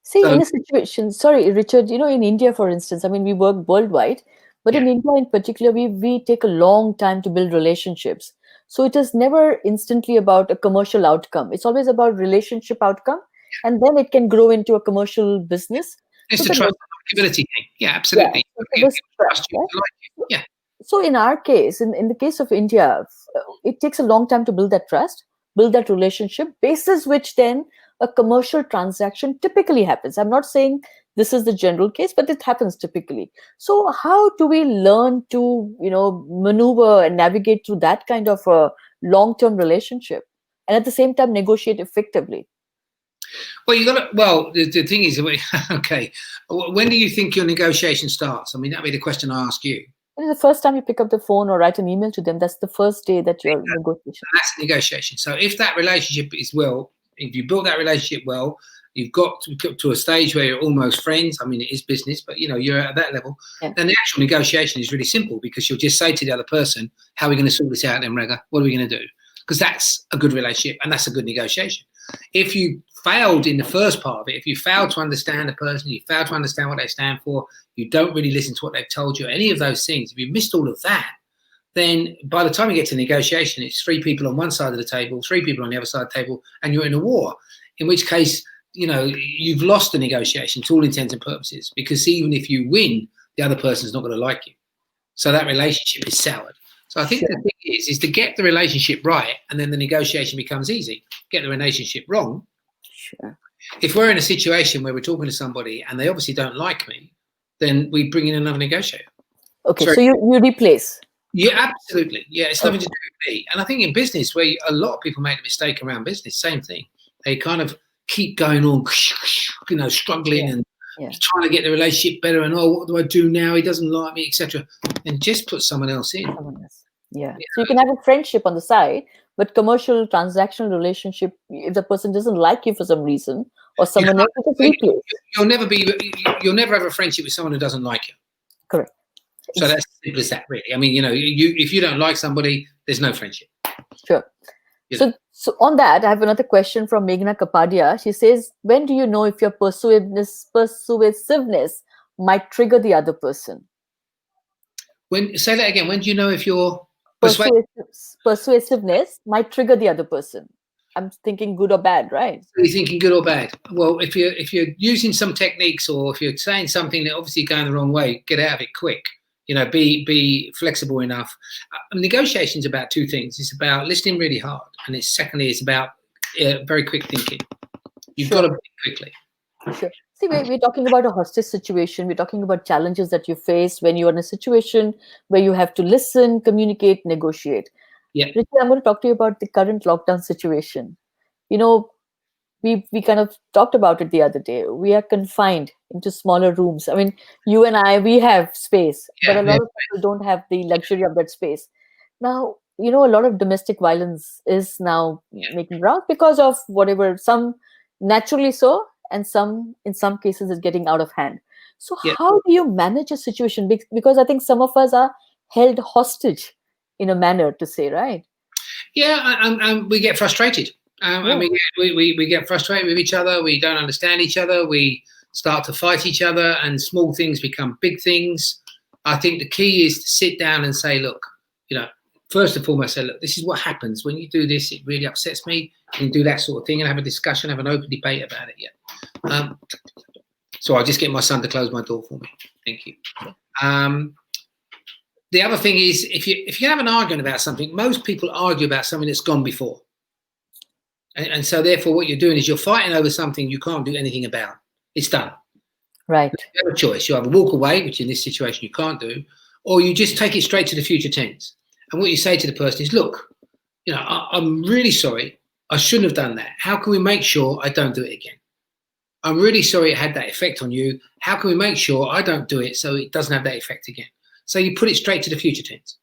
See, So in a situation, sorry, Richard, in India, for instance, I mean, we work worldwide, but in yeah, India in particular, we take a long time to build relationships. So it is never instantly about a commercial outcome. It's always about relationship outcome, and then it can grow into a commercial business. it's So the the trust next, and likability thing. Yeah, yeah, absolutely. so People this trust, trust you, right? they like you. Yeah. So in our case, in the case of India, it takes a long time to build that trust, build that relationship, basis which then a commercial transaction typically happens. I'm not saying this is the general case, but it happens typically. So how do we learn to, maneuver and navigate through that kind of a long-term relationship and at the same time negotiate effectively? Well, the thing is, okay, when do you think your negotiation starts? I mean, that'd be the question I ask you. The first time you pick up the phone or write an email to them, that's the first day that your negotiation. That's a negotiation. So if that relationship is well, if you build that relationship well, you've got to a stage where you're almost friends. I mean, it is business, but you're at that level. Yeah. Then the actual negotiation is really simple because you'll just say to the other person, "How are we going to sort this out, then, Rega? What are we going to do?" Because that's a good relationship and that's a good negotiation. If you failed in the first part of it, if you failed to understand the person, you failed to understand what they stand for, you don't really listen to what they've told you, any of those things, if you missed all of that, then by the time you get to negotiation, it's 3 people on one side of the table, 3 people on the other side of the table, and you're in a war. In which case, you've lost the negotiation to all intents and purposes, because even if you win, the other person's not going to like you. So that relationship is soured. So I think Sure. the thing is to get the relationship right, and then the negotiation becomes easy. Get the relationship wrong. Sure. If we're in a situation where we're talking to somebody and they obviously don't like me, then we bring in another negotiator. Okay, so you replace. Yeah, absolutely. Yeah, it's nothing Okay. to do with me. And I think in business, where a lot of people make a mistake around business, same thing. They kind of keep going on, struggling and trying to get the relationship better. And what do I do now? He doesn't like me, etc. And just put someone else in. Someone else. Yeah. So you can have a friendship on the side, but commercial transactional relationship, if the person doesn't like you for some reason or someone else, you just replace. You'll never have a friendship with someone who doesn't like you. Correct. So that's as simple as that, really. I mean, if you don't like somebody, there's no friendship. Sure. So on that, I have another question from Meghna Kapadia. She says, when do you know if your persuasiveness might trigger the other person? Say that again. When do you know if your persuasiveness might trigger the other person? I'm thinking good or bad, right? Are you thinking good or bad? Well, if you're using some techniques, or if you're saying something that obviously going the wrong way, get out of it quick. Be flexible enough. Negotiation is about 2 things. It's about listening really hard, and secondly, it's about very quick thinking. You've got to think quickly. Sure. See, we're talking about a hostage situation. We're talking about challenges that you face when you're in a situation where you have to listen, communicate, negotiate. Yeah. Richard, I'm going to talk to you about the current lockdown situation. We kind of talked about it the other day. We are confined into smaller rooms. I mean, you and I, we have space, but a lot of people don't have the luxury of that space. Now, a lot of domestic violence is now making rounds because of whatever, some naturally so, and in some cases, is getting out of hand. So how do you manage a situation? Because I think some of us are held hostage in a manner, to say, right? Yeah, and we get frustrated. And we get frustrated with each other. We don't understand each other. We start to fight each other, and small things become big things. I think the key is to sit down and say, look, first and foremost, say, look, this is what happens when you do this. It really upsets me. You can do that sort of thing and have a discussion, have an open debate about it. Yeah. So I'll just get my son to close my door for me. Thank you. The other thing is, if you have an argument about something, most people argue about something that's gone before. And so therefore what you're doing is you're fighting over something you can't do anything about. It's done. Right. You have a choice. You either walk away, which in this situation you can't do, or you just take it straight to the future tense. And what you say to the person is, look, I'm really sorry. I shouldn't have done that. How can we make sure I don't do it again? I'm really sorry it had that effect on you. How can we make sure I don't do it so it doesn't have that effect again? So you put it straight to the future tense.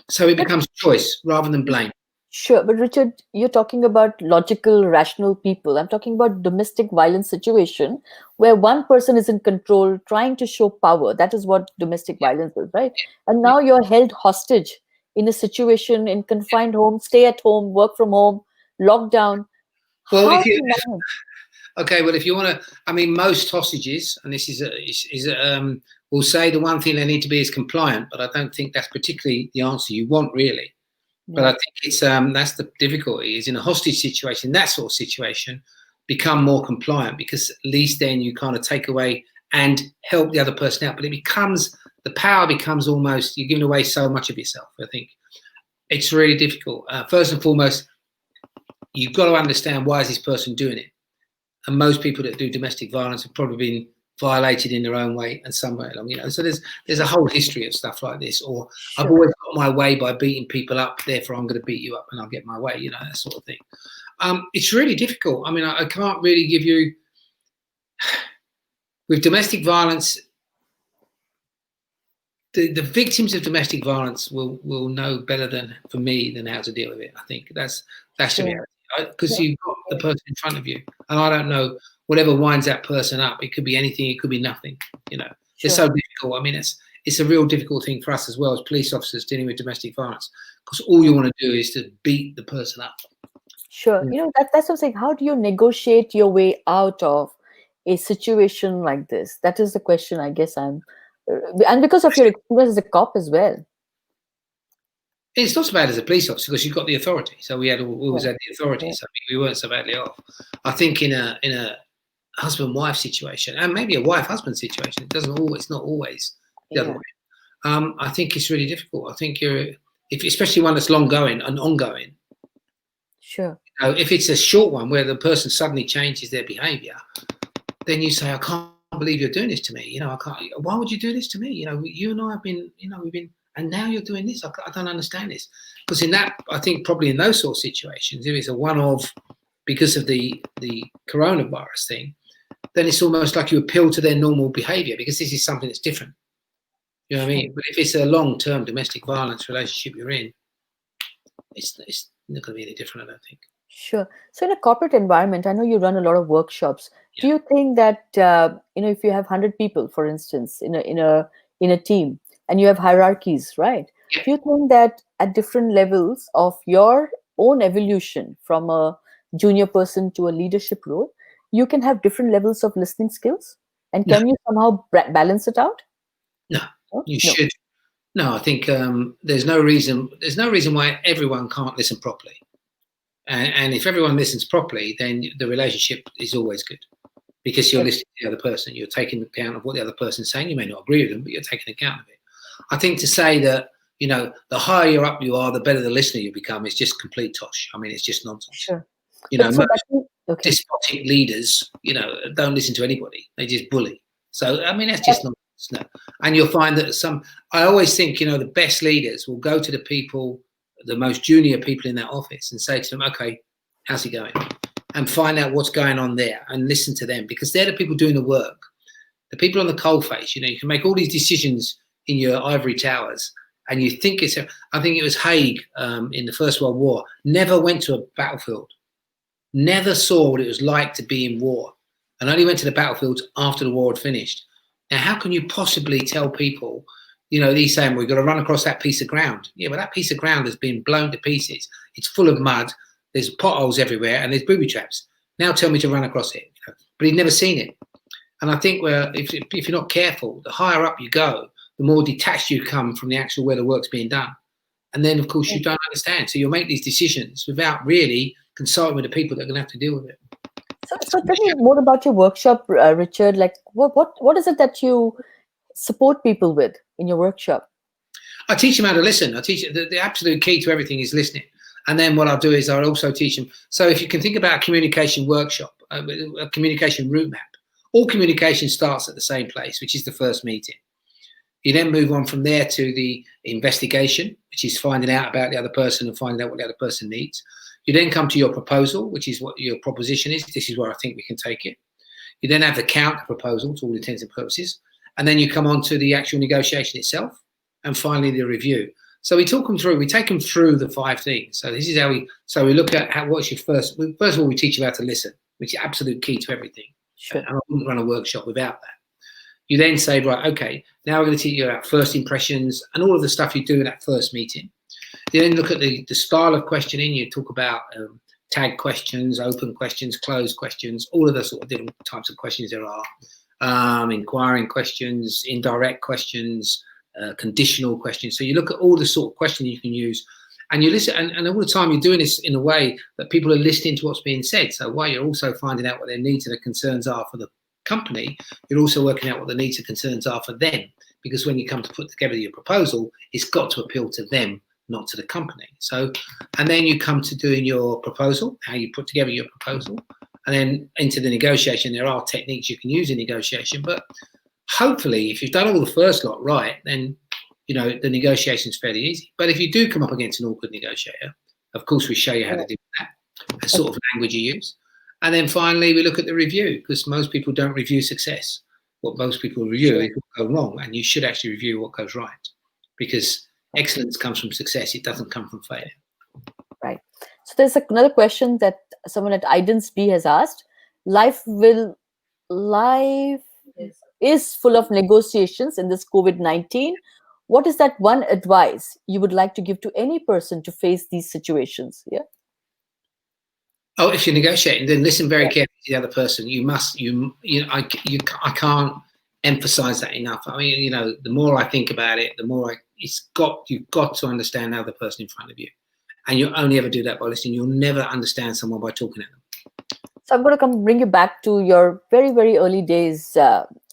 So it becomes choice rather than blame. Sure, but Richard, you're talking about logical, rational people. I'm talking about domestic violence situation where one person is in control, trying to show power. That is what domestic violence is, right? And now you're held hostage in a situation in confined home, stay at home, work from home, lockdown. Well, How if do you you manage? okay, well, if you want to, I mean, most hostages, and this will say the one thing they need to be is compliant, but I don't think that's particularly the answer you want, really. But I Yeah, think it's that's the difficulty is in a hostage situation, that sort of situation, become more compliant because at least then you kind of take away and help the other person out. But it becomes the power becomes almost you're giving away so much of yourself. I think it's really difficult. First and foremost, you've got to understand why is this person doing it. And most people that do domestic violence have probably been violated in their own way and somewhere along, So there's a whole history of stuff like this. Or I've sure. always got my way by beating people up, therefore I'm going to beat you up and I'll get my way, that sort of thing. It's really difficult. I mean, I can't really give you with domestic violence. The victims of domestic violence will know better than how to deal with it. I think that's the reality. Because you've got the person in front of you, and I don't know whatever winds that person up. It could be anything. It could be nothing. It's so difficult. I mean, it's a real difficult thing for us as well as police officers dealing with domestic violence because all you want to do is to beat the person up. Sure. That's what I'm saying. How do you negotiate your way out of a situation like this? That is the question, I guess and because of your experience as a cop as well. It's not so bad as a police officer because you've got the authority. So we always had the authority. So we weren't so badly off. I think in a husband-wife situation, and maybe a wife-husband situation, it's not always the other way. I think it's really difficult. I think especially one that's long going and ongoing. Sure. If it's a short one where the person suddenly changes their behaviour, then you say, I can't believe you're doing this to me. I can't. Why would you do this to me? You and I have been, we've been. And now you're doing this. I don't understand this. Because in that, I think probably in those sort of situations, if it's a one-off because of the coronavirus thing, then it's almost like you appeal to their normal behaviour because this is something that's different. You know what I mean? But if it's a long-term domestic violence relationship you're in, it's not going to be any different, I don't think. Sure. So in a corporate environment, I know you run a lot of workshops. Yeah. Do you think that if you have 100 people, for instance, in a team, and you have hierarchies, right? Yeah. Do you think that at different levels of your own evolution from a junior person to a leadership role, you can have different levels of listening skills? And can you somehow balance it out? No, you should. No, I think there's no reason why everyone can't listen properly. And if everyone listens properly, then the relationship is always good. Because you're listening to the other person, you're taking account of what the other person's saying. You may not agree with them, but you're taking account of it. I think to say that, the higher up you are, the better the listener you become is just complete tosh. I mean, it's just nonsense. Sure. Despotic leaders, don't listen to anybody. They just bully. So, I mean, that's just nonsense. No. And you'll find that I always think, the best leaders will go to the people, the most junior people in that office and say to them, okay, how's it going? And find out what's going on there and listen to them because they're the people doing the work. The people on the coalface, you can make all these decisions in your ivory towers and you think I think it was Haig in the First World War, never went to a battlefield, never saw what it was like to be in war and only went to the battlefields after the war had finished. Now, how can you possibly tell people, he's saying we've got to run across that piece of ground. Yeah, but that piece of ground has been blown to pieces. It's full of mud. There's potholes everywhere and there's booby traps. Now tell me to run across it. But he'd never seen it. And I think if you're not careful, the higher up you go, the more detached you come from the actual where the work's being done. And then, of course, you don't understand. So you'll make these decisions without really consulting with the people that are going to have to deal with it. So tell me more about your workshop, Richard. Like, what is it that you support people with in your workshop? I teach them how to listen. I teach the absolute key to everything is listening. And then what I'll do is I'll also teach them. So if you can think about a communication workshop, a communication route map, all communication starts at the same place, which is the first meeting. You then move on from there to the investigation, which is finding out about the other person and finding out what the other person needs. You then come to your proposal, which is what your proposition is. This is where I think we can take it. You then have the counter proposal to all intents and purposes. And then you come on to the actual negotiation itself. And finally, the review. So we talk them through, we take them through the 5 things. So this is how we look at what's your first of all, we teach you how to listen, which is absolute key to everything. Sure. And I wouldn't run a workshop without that. You then say, right, okay, now we're going to teach you about first impressions and all of the stuff you do in that first meeting. You then look at the style of questioning. You talk about tag questions, open questions, closed questions, all of the sort of different types of questions there are. Inquiring questions, indirect questions, conditional questions. So you look at all the sort of questions you can use, and you listen, and all the time you're doing this in a way that people are listening to what's being said. So while you're also finding out what their needs and their concerns are for the company, you're also working out what the needs and concerns are for them, because when you come to put together your proposal, it's got to appeal to them, not to the company. So, and then you come to doing your proposal, how you put together your proposal, and then into the negotiation. There are techniques you can use in negotiation, but hopefully if you've done all the first lot right, then you know the negotiation is fairly easy. But if you do come up against an awkward negotiator, of course we show you how to do that, the sort of language you use. And then finally we look at the review, because most people don't review success. What most people review is what goes wrong, and you should actually review what goes right, because excellence comes from success, it doesn't come from failure. Right. So there's another question that someone at Idens B has asked. Life is full of negotiations in this COVID-19. What is that one advice you would like to give to any person to face these situations? Yeah. Oh, if you're negotiating, then listen very carefully to the other person. I can't emphasize that enough. I mean, you know, the more I think about it, the more you've got to understand the other person in front of you. And you'll only ever do that by listening. You'll never understand someone by talking at them. So I'm going to bring you back to your very, very early days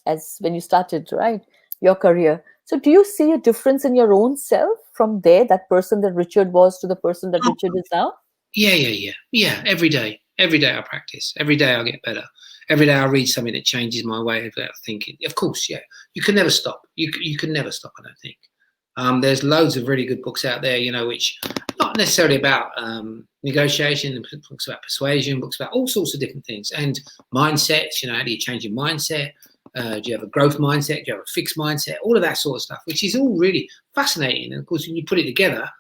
as when you started, right, your career. So do you see a difference in your own self from there, that person that Richard was to the person that Richard is now? Yeah. Every day I practice. Every day I get better. Every day I read something that changes my way of thinking. Of course, yeah. You can never stop. You can never stop, I don't think. There's loads of really good books out there, you know, which not necessarily about negotiation, books about persuasion, books about all sorts of different things, and mindsets. You know, how do you change your mindset? Do you have a growth mindset? Do you have a fixed mindset? All of that sort of stuff, which is all really fascinating. And of course, when you put it together,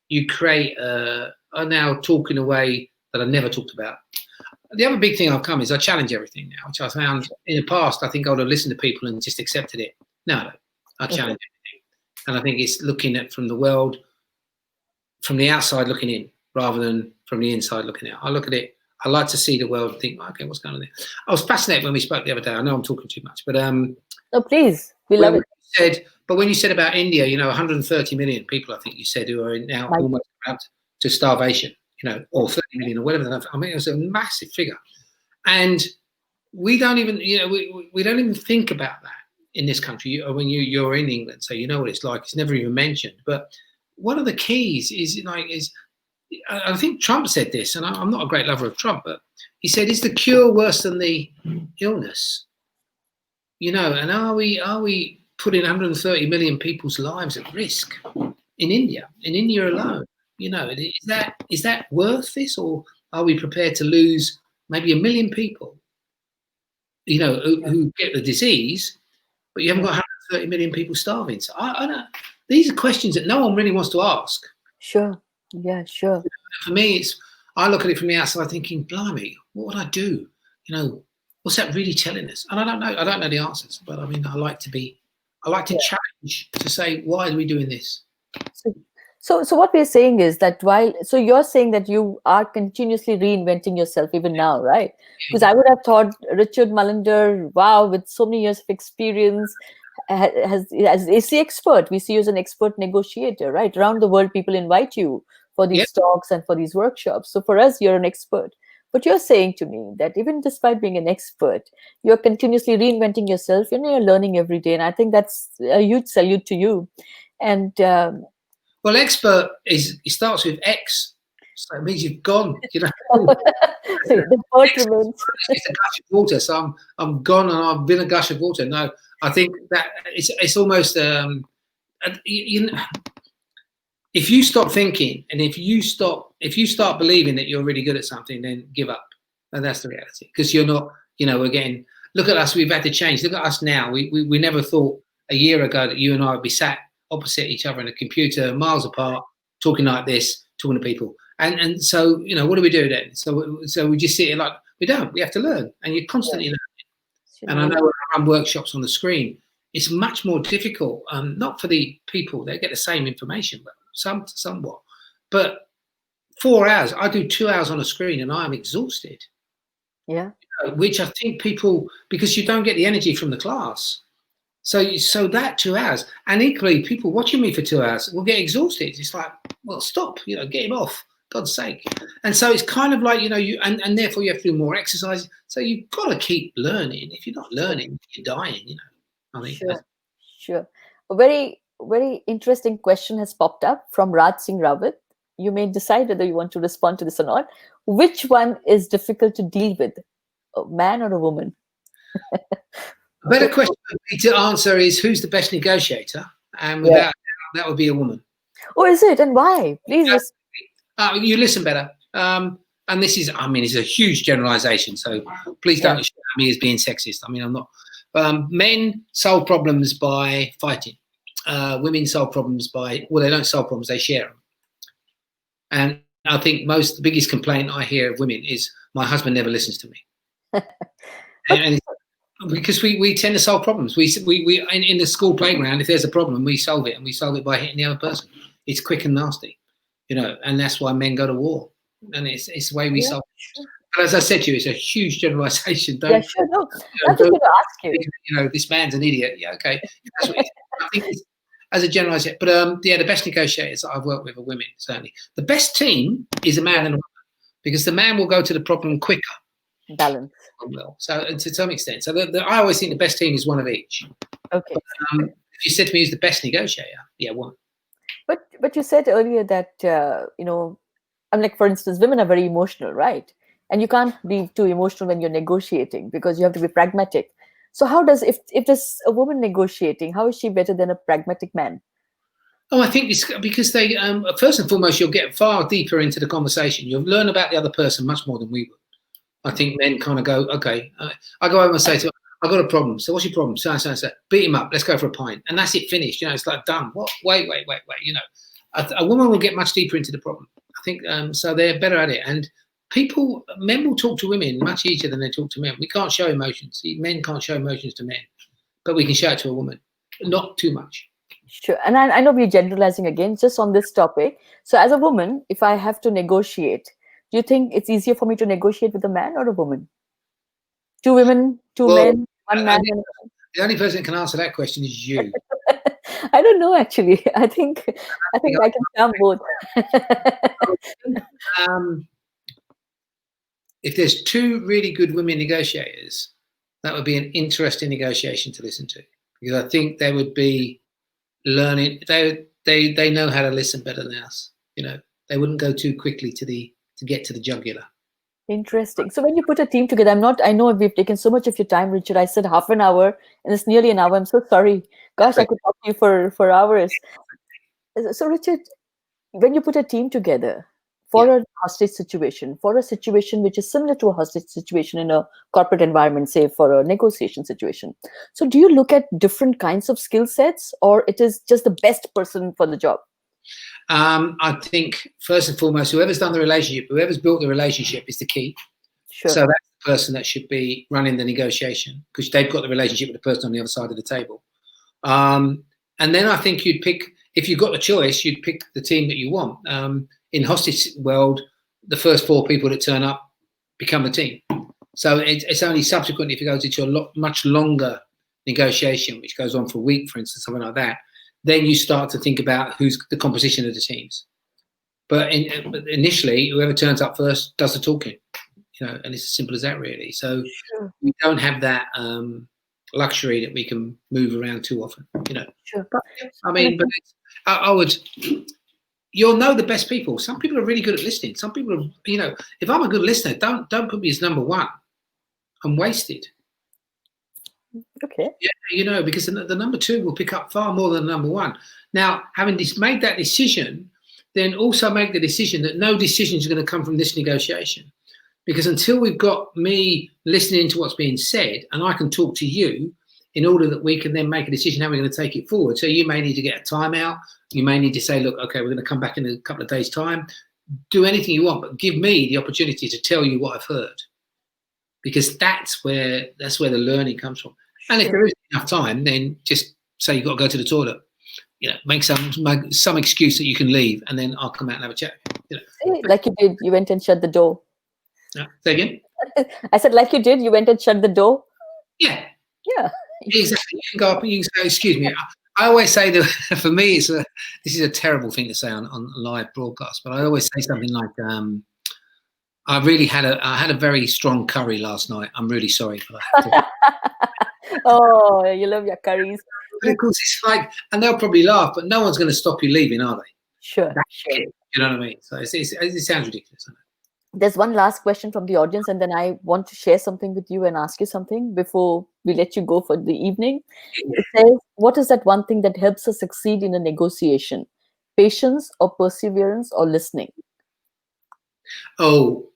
you create I now talk in a way that I never talked about. The other big thing I've come is I challenge everything now, which I found in the past, I think I would have listened to people and just accepted it. No, I challenge everything. And I think it's looking at from the world, from the outside looking in, rather than from the inside looking out. I look at it, I like to see the world and think, okay, what's going on there? I was fascinated when we spoke the other day. I know I'm talking too much, but no, please, we love it. But when you said about India, you know, 130 million people, I think you said, who are now almost out to starvation, you know, or 30 million or whatever. I mean, it was a massive figure. And we don't even, you know, we don't even think about that in this country. When you're in England, so you know what it's like. It's never even mentioned. But one of the keys is, I think Trump said this, and I'm not a great lover of Trump, but he said, is the cure worse than the illness? You know, and are we putting 130 million people's lives at risk in India alone? You know, is that worth this, or are we prepared to lose maybe 1 million people, you know, who get the disease, but you haven't got 130 million people starving? So I don't. These are questions that no one really wants to ask. Sure. Yeah, sure. For me, I look at it from the outside thinking, blimey, what would I do? You know, what's that really telling us? And I don't know the answers, but I mean, I like to challenge, to say, why are we doing this? So what we're saying is that so you're saying that you are continuously reinventing yourself even now, right? Because I would have thought Richard Mullender, wow, with so many years of experience, as AC expert, we see you as an expert negotiator, right? Around the world, people invite you for these talks and for these workshops. So for us, you're an expert. But you're saying to me that even despite being an expert, you're continuously reinventing yourself. You're learning every day. And I think that's a huge salute to you. And well, expert it starts with X, so it means you've gone. You know, the word remains. It's a gush of water, so I'm gone and I've been a gush of water. No, I think that it's almost you know, if you stop thinking and if you start believing that you're really good at something, then give up, and that's the reality, because you're not. You know, again, look at us, we've had to change. Look at us now. We never thought a year ago that you and I would be sat opposite each other in a computer, miles apart, talking like this, talking to people. And so, you know, what do we do then? So we just sit here like, we don't. We have to learn, and you're constantly learning. And I know when I run workshops on the screen, it's much more difficult. Not for the people; they get the same information, but somewhat. But 4 hours, I do 2 hours on a screen, and I am exhausted. Yeah. You know, which I think people, because you don't get the energy from the class. So that 2 hours, and equally, people watching me for 2 hours will get exhausted. It's like, well, stop, you know, get him off, God's sake. And so it's kind of like, you know, and therefore you have to do more exercise. So you've got to keep learning. If you're not learning, you're dying, you know. I mean, Sure. A very, very interesting question has popped up from Raj Singh Rawat. You may decide whether you want to respond to this or not. Which one is difficult to deal with, a man or a woman? A better question to answer is, who's the best negotiator? And without doubt, that would be a woman. Oh, is it? And why? Please. You listen better. And this is, I mean, it's a huge generalization. So please don't shout at me as being sexist. I mean, I'm not. Men solve problems by fighting. Women solve problems by, well, they don't solve problems, they share them. And I think the biggest complaint I hear of women is, my husband never listens to me. and it's, because we tend to solve problems. We in the school playground, if there's a problem, we solve it, and we solve it by hitting the other person. It's quick and nasty, you know, and that's why men go to war. And it's the way we solve it. But as I said to you, it's a huge generalization. Don't, yeah, sure. No, I'm just going to ask you. You know, this man's an idiot. Yeah, okay. That's what I think it's, as a generalization. But yeah, the best negotiators that I've worked with are women, certainly. The best team is a man and a woman, because the man will go to the problem quicker. Balance. So to some extent. So I always think the best team is one of each. Okay. But, if you said to me who's the best negotiator, yeah, one. But you said earlier that, you know, like, for instance, women are very emotional, right? And you can't be too emotional when you're negotiating, because you have to be pragmatic. So how does, if there's a woman negotiating, how is she better than a pragmatic man? Oh, I think it's because they, first and foremost, you'll get far deeper into the conversation. You'll learn about the other person much more than we would. I think men kind of go, okay, I go over and say to her, I've got a problem. So what's your problem? So, beat him up. Let's go for a pint. And that's it, finished. You know, it's like done. What? Wait. You know, a woman will get much deeper into the problem. I think so they're better at it. And men will talk to women much easier than they talk to men. We can't show emotions. Men can't show emotions to men, but we can show it to a woman. Not too much. Sure. And I know we're generalizing again, just on this topic. So as a woman, if I have to negotiate, do you think it's easier for me to negotiate with a man or a woman? Two women, two men, one man. The only person that can answer that question is you. I don't know, actually. I think I can come both. If there's two really good women negotiators, that would be an interesting negotiation to listen to, because I think they would be learning. They know how to listen better than us. You know, they wouldn't go too quickly to get to the jugular. Interesting. So when you put a team together, I know we've taken so much of your time, Richard. I said half an hour, and it's nearly an hour. I'm so sorry. Gosh, I could talk to you for hours. So Richard, when you put a team together for a hostage situation, for a situation which is similar to a hostage situation in a corporate environment, say for a negotiation situation, so do you look at different kinds of skill sets, or it is just the best person for the job? I think first and foremost, whoever's done the relationship, whoever's built the relationship is the key. Sure. So that's the person that should be running the negotiation, because they've got the relationship with the person on the other side of the table. And then I think you'd pick, if you've got the choice, you'd pick the team that you want. In hostage world, the first 4 people that turn up become the team. So it's only subsequently, if it goes into a much longer negotiation, which goes on for a week, for instance, something like that, then you start to think about who's the composition of the teams. But initially, whoever turns up first does the talking, you know, and it's as simple as that, really. So we don't have that luxury that we can move around too often, you know. Sure. But, I mean, but I would, you'll know the best people. Some people are really good at listening. Some people are, you know, if I'm a good listener, don't put me as number 1. I'm wasted. Okay. Yeah, you know, because the number 2 will pick up far more than the number 1. Now, having made that decision, then also make the decision that no decision is going to come from this negotiation. Because until we've got me listening to what's being said, and I can talk to you in order that we can then make a decision how we're going to take it forward. So you may need to get a timeout. You may need to say, look, okay, we're going to come back in a couple of days' time. Do anything you want, but give me the opportunity to tell you what I've heard. Because that's where the learning comes from. And if there isn't enough time, then just say you've got to go to the toilet. Make some excuse that you can leave, and then I'll come out and have a chat. Like you did, you went and shut the door. Say again? I said, like you did, you went and shut the door. Yeah. Yeah. Exactly. You can go up and you can say, excuse me. I always say that for me, this is a terrible thing to say on live broadcast, but I always say something like, I had a very strong curry last night. I'm really sorry for that. Oh, you love your curries. But of course, it's like, and they'll probably laugh, but no one's going to stop you leaving, are they? Sure. You know what I mean? So it sounds ridiculous, doesn't it? There's one last question from the audience, and then I want to share something with you and ask you something before we let you go for the evening. It says, what is that one thing that helps us succeed in a negotiation? Patience or perseverance or listening? Oh,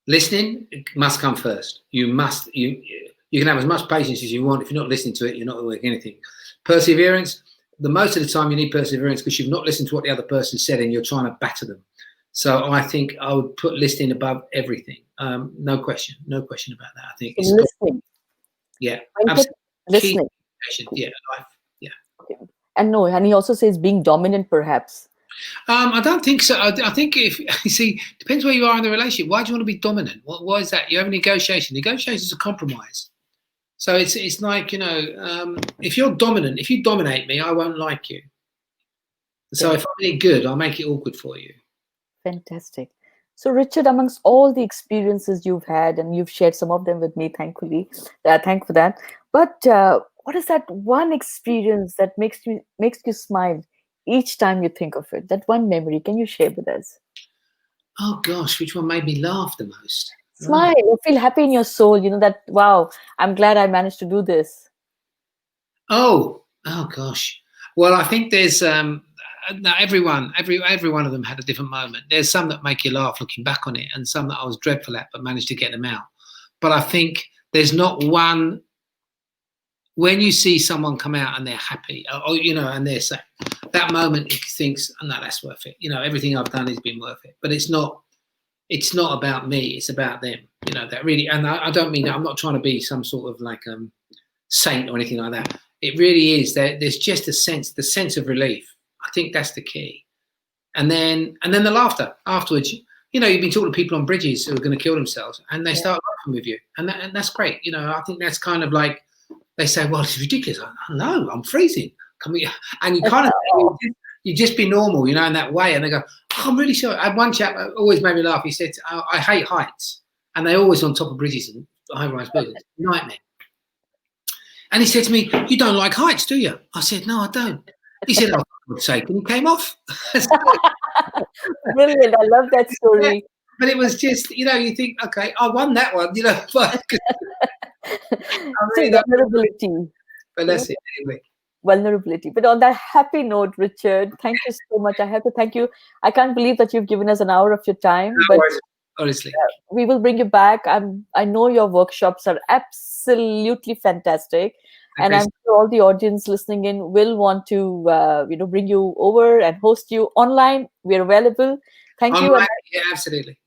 listening must come first. You can have as much patience as you want. If you're not listening to it, you're not going to work anything. Perseverance, most of the time you need perseverance because you've not listened to what the other person said and you're trying to batter them. So I think I would put listening above everything. No question about that. I think it's listening. Yeah, listening. Yeah. Okay. And he also says being dominant, perhaps. I don't think so. I think if you see, depends where you are in the relationship. Why do you want to be dominant? Why is that? You have a negotiation. Negotiation is a compromise. So it's like, if you're dominant, if you dominate me, I won't like you. So if I'm any good, I'll make it awkward for you. Fantastic. So Richard, amongst all the experiences you've had, and you've shared some of them with me, thankfully, thank for that. But what is that one experience that makes you smile each time you think of it? That one memory, can you share with us? Oh gosh, which one made me laugh the most? Smile, you feel happy in your soul, that, wow, I'm glad I managed to do this. Oh gosh. Well, I think there's every one of them had a different moment. There's some that make you laugh looking back on it, and some that I was dreadful at but managed to get them out. But I think there's not one. When you see someone come out and they're happy, and they're saying that moment, it thinks, oh, no, that's worth it. Everything I've done has been worth it. But it's not about me. It's about them. That really, and I don't mean that. I'm not trying to be some sort of like saint or anything like that. It really is that there's just the sense of relief. I think that's the key. And then the laughter afterwards. You've been talking to people on bridges who are going to kill themselves, and they start laughing with you, and that's great. I think that's kind of like. They say, well, it's ridiculous. No, I'm freezing. And you kind of, you just be normal, in that way. And they go, oh, I'm really sure. I had one chap always made me laugh. He said, I hate heights. And they're always on top of bridges and high-rise buildings. Nightmare. And he said to me, you don't like heights, do you? I said, no, I don't. He said, oh, for God's sake. And he came off. Brilliant. I love that story. Yeah, but it was just, you think, okay, I won that one, but... vulnerability. But that's it anyway. Vulnerability. But on that happy note, Richard, thank you so much. I have to thank you. I can't believe that you've given us an hour of your time. No but worries, honestly, we will bring you back. I know your workshops are absolutely fantastic, and I'm sure all the audience listening in will want to bring you over and host you online. We're available. Thank you. Yeah, absolutely.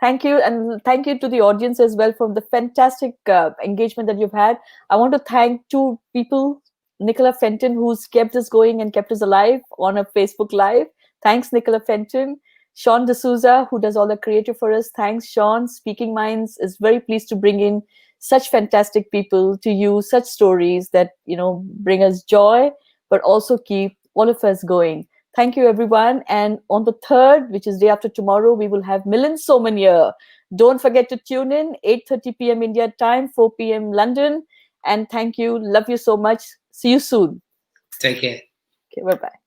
Thank you, and thank you to the audience as well for the fantastic engagement that you've had. I want to thank two people, Nicola Fenton, who's kept us going and kept us alive on a Facebook Live. Thanks, Nicola Fenton. Sean D'Souza, who does all the creative for us. Thanks, Sean. Speaking Minds is very pleased to bring in such fantastic people to you, such stories that, bring us joy, but also keep all of us going. Thank you, everyone. And on the 3rd, which is day after tomorrow, we will have Milind Soman here. Don't forget to tune in, 8:30 p.m. India time, 4 p.m. London. And thank you. Love you so much. See you soon. Take care. Okay, bye-bye.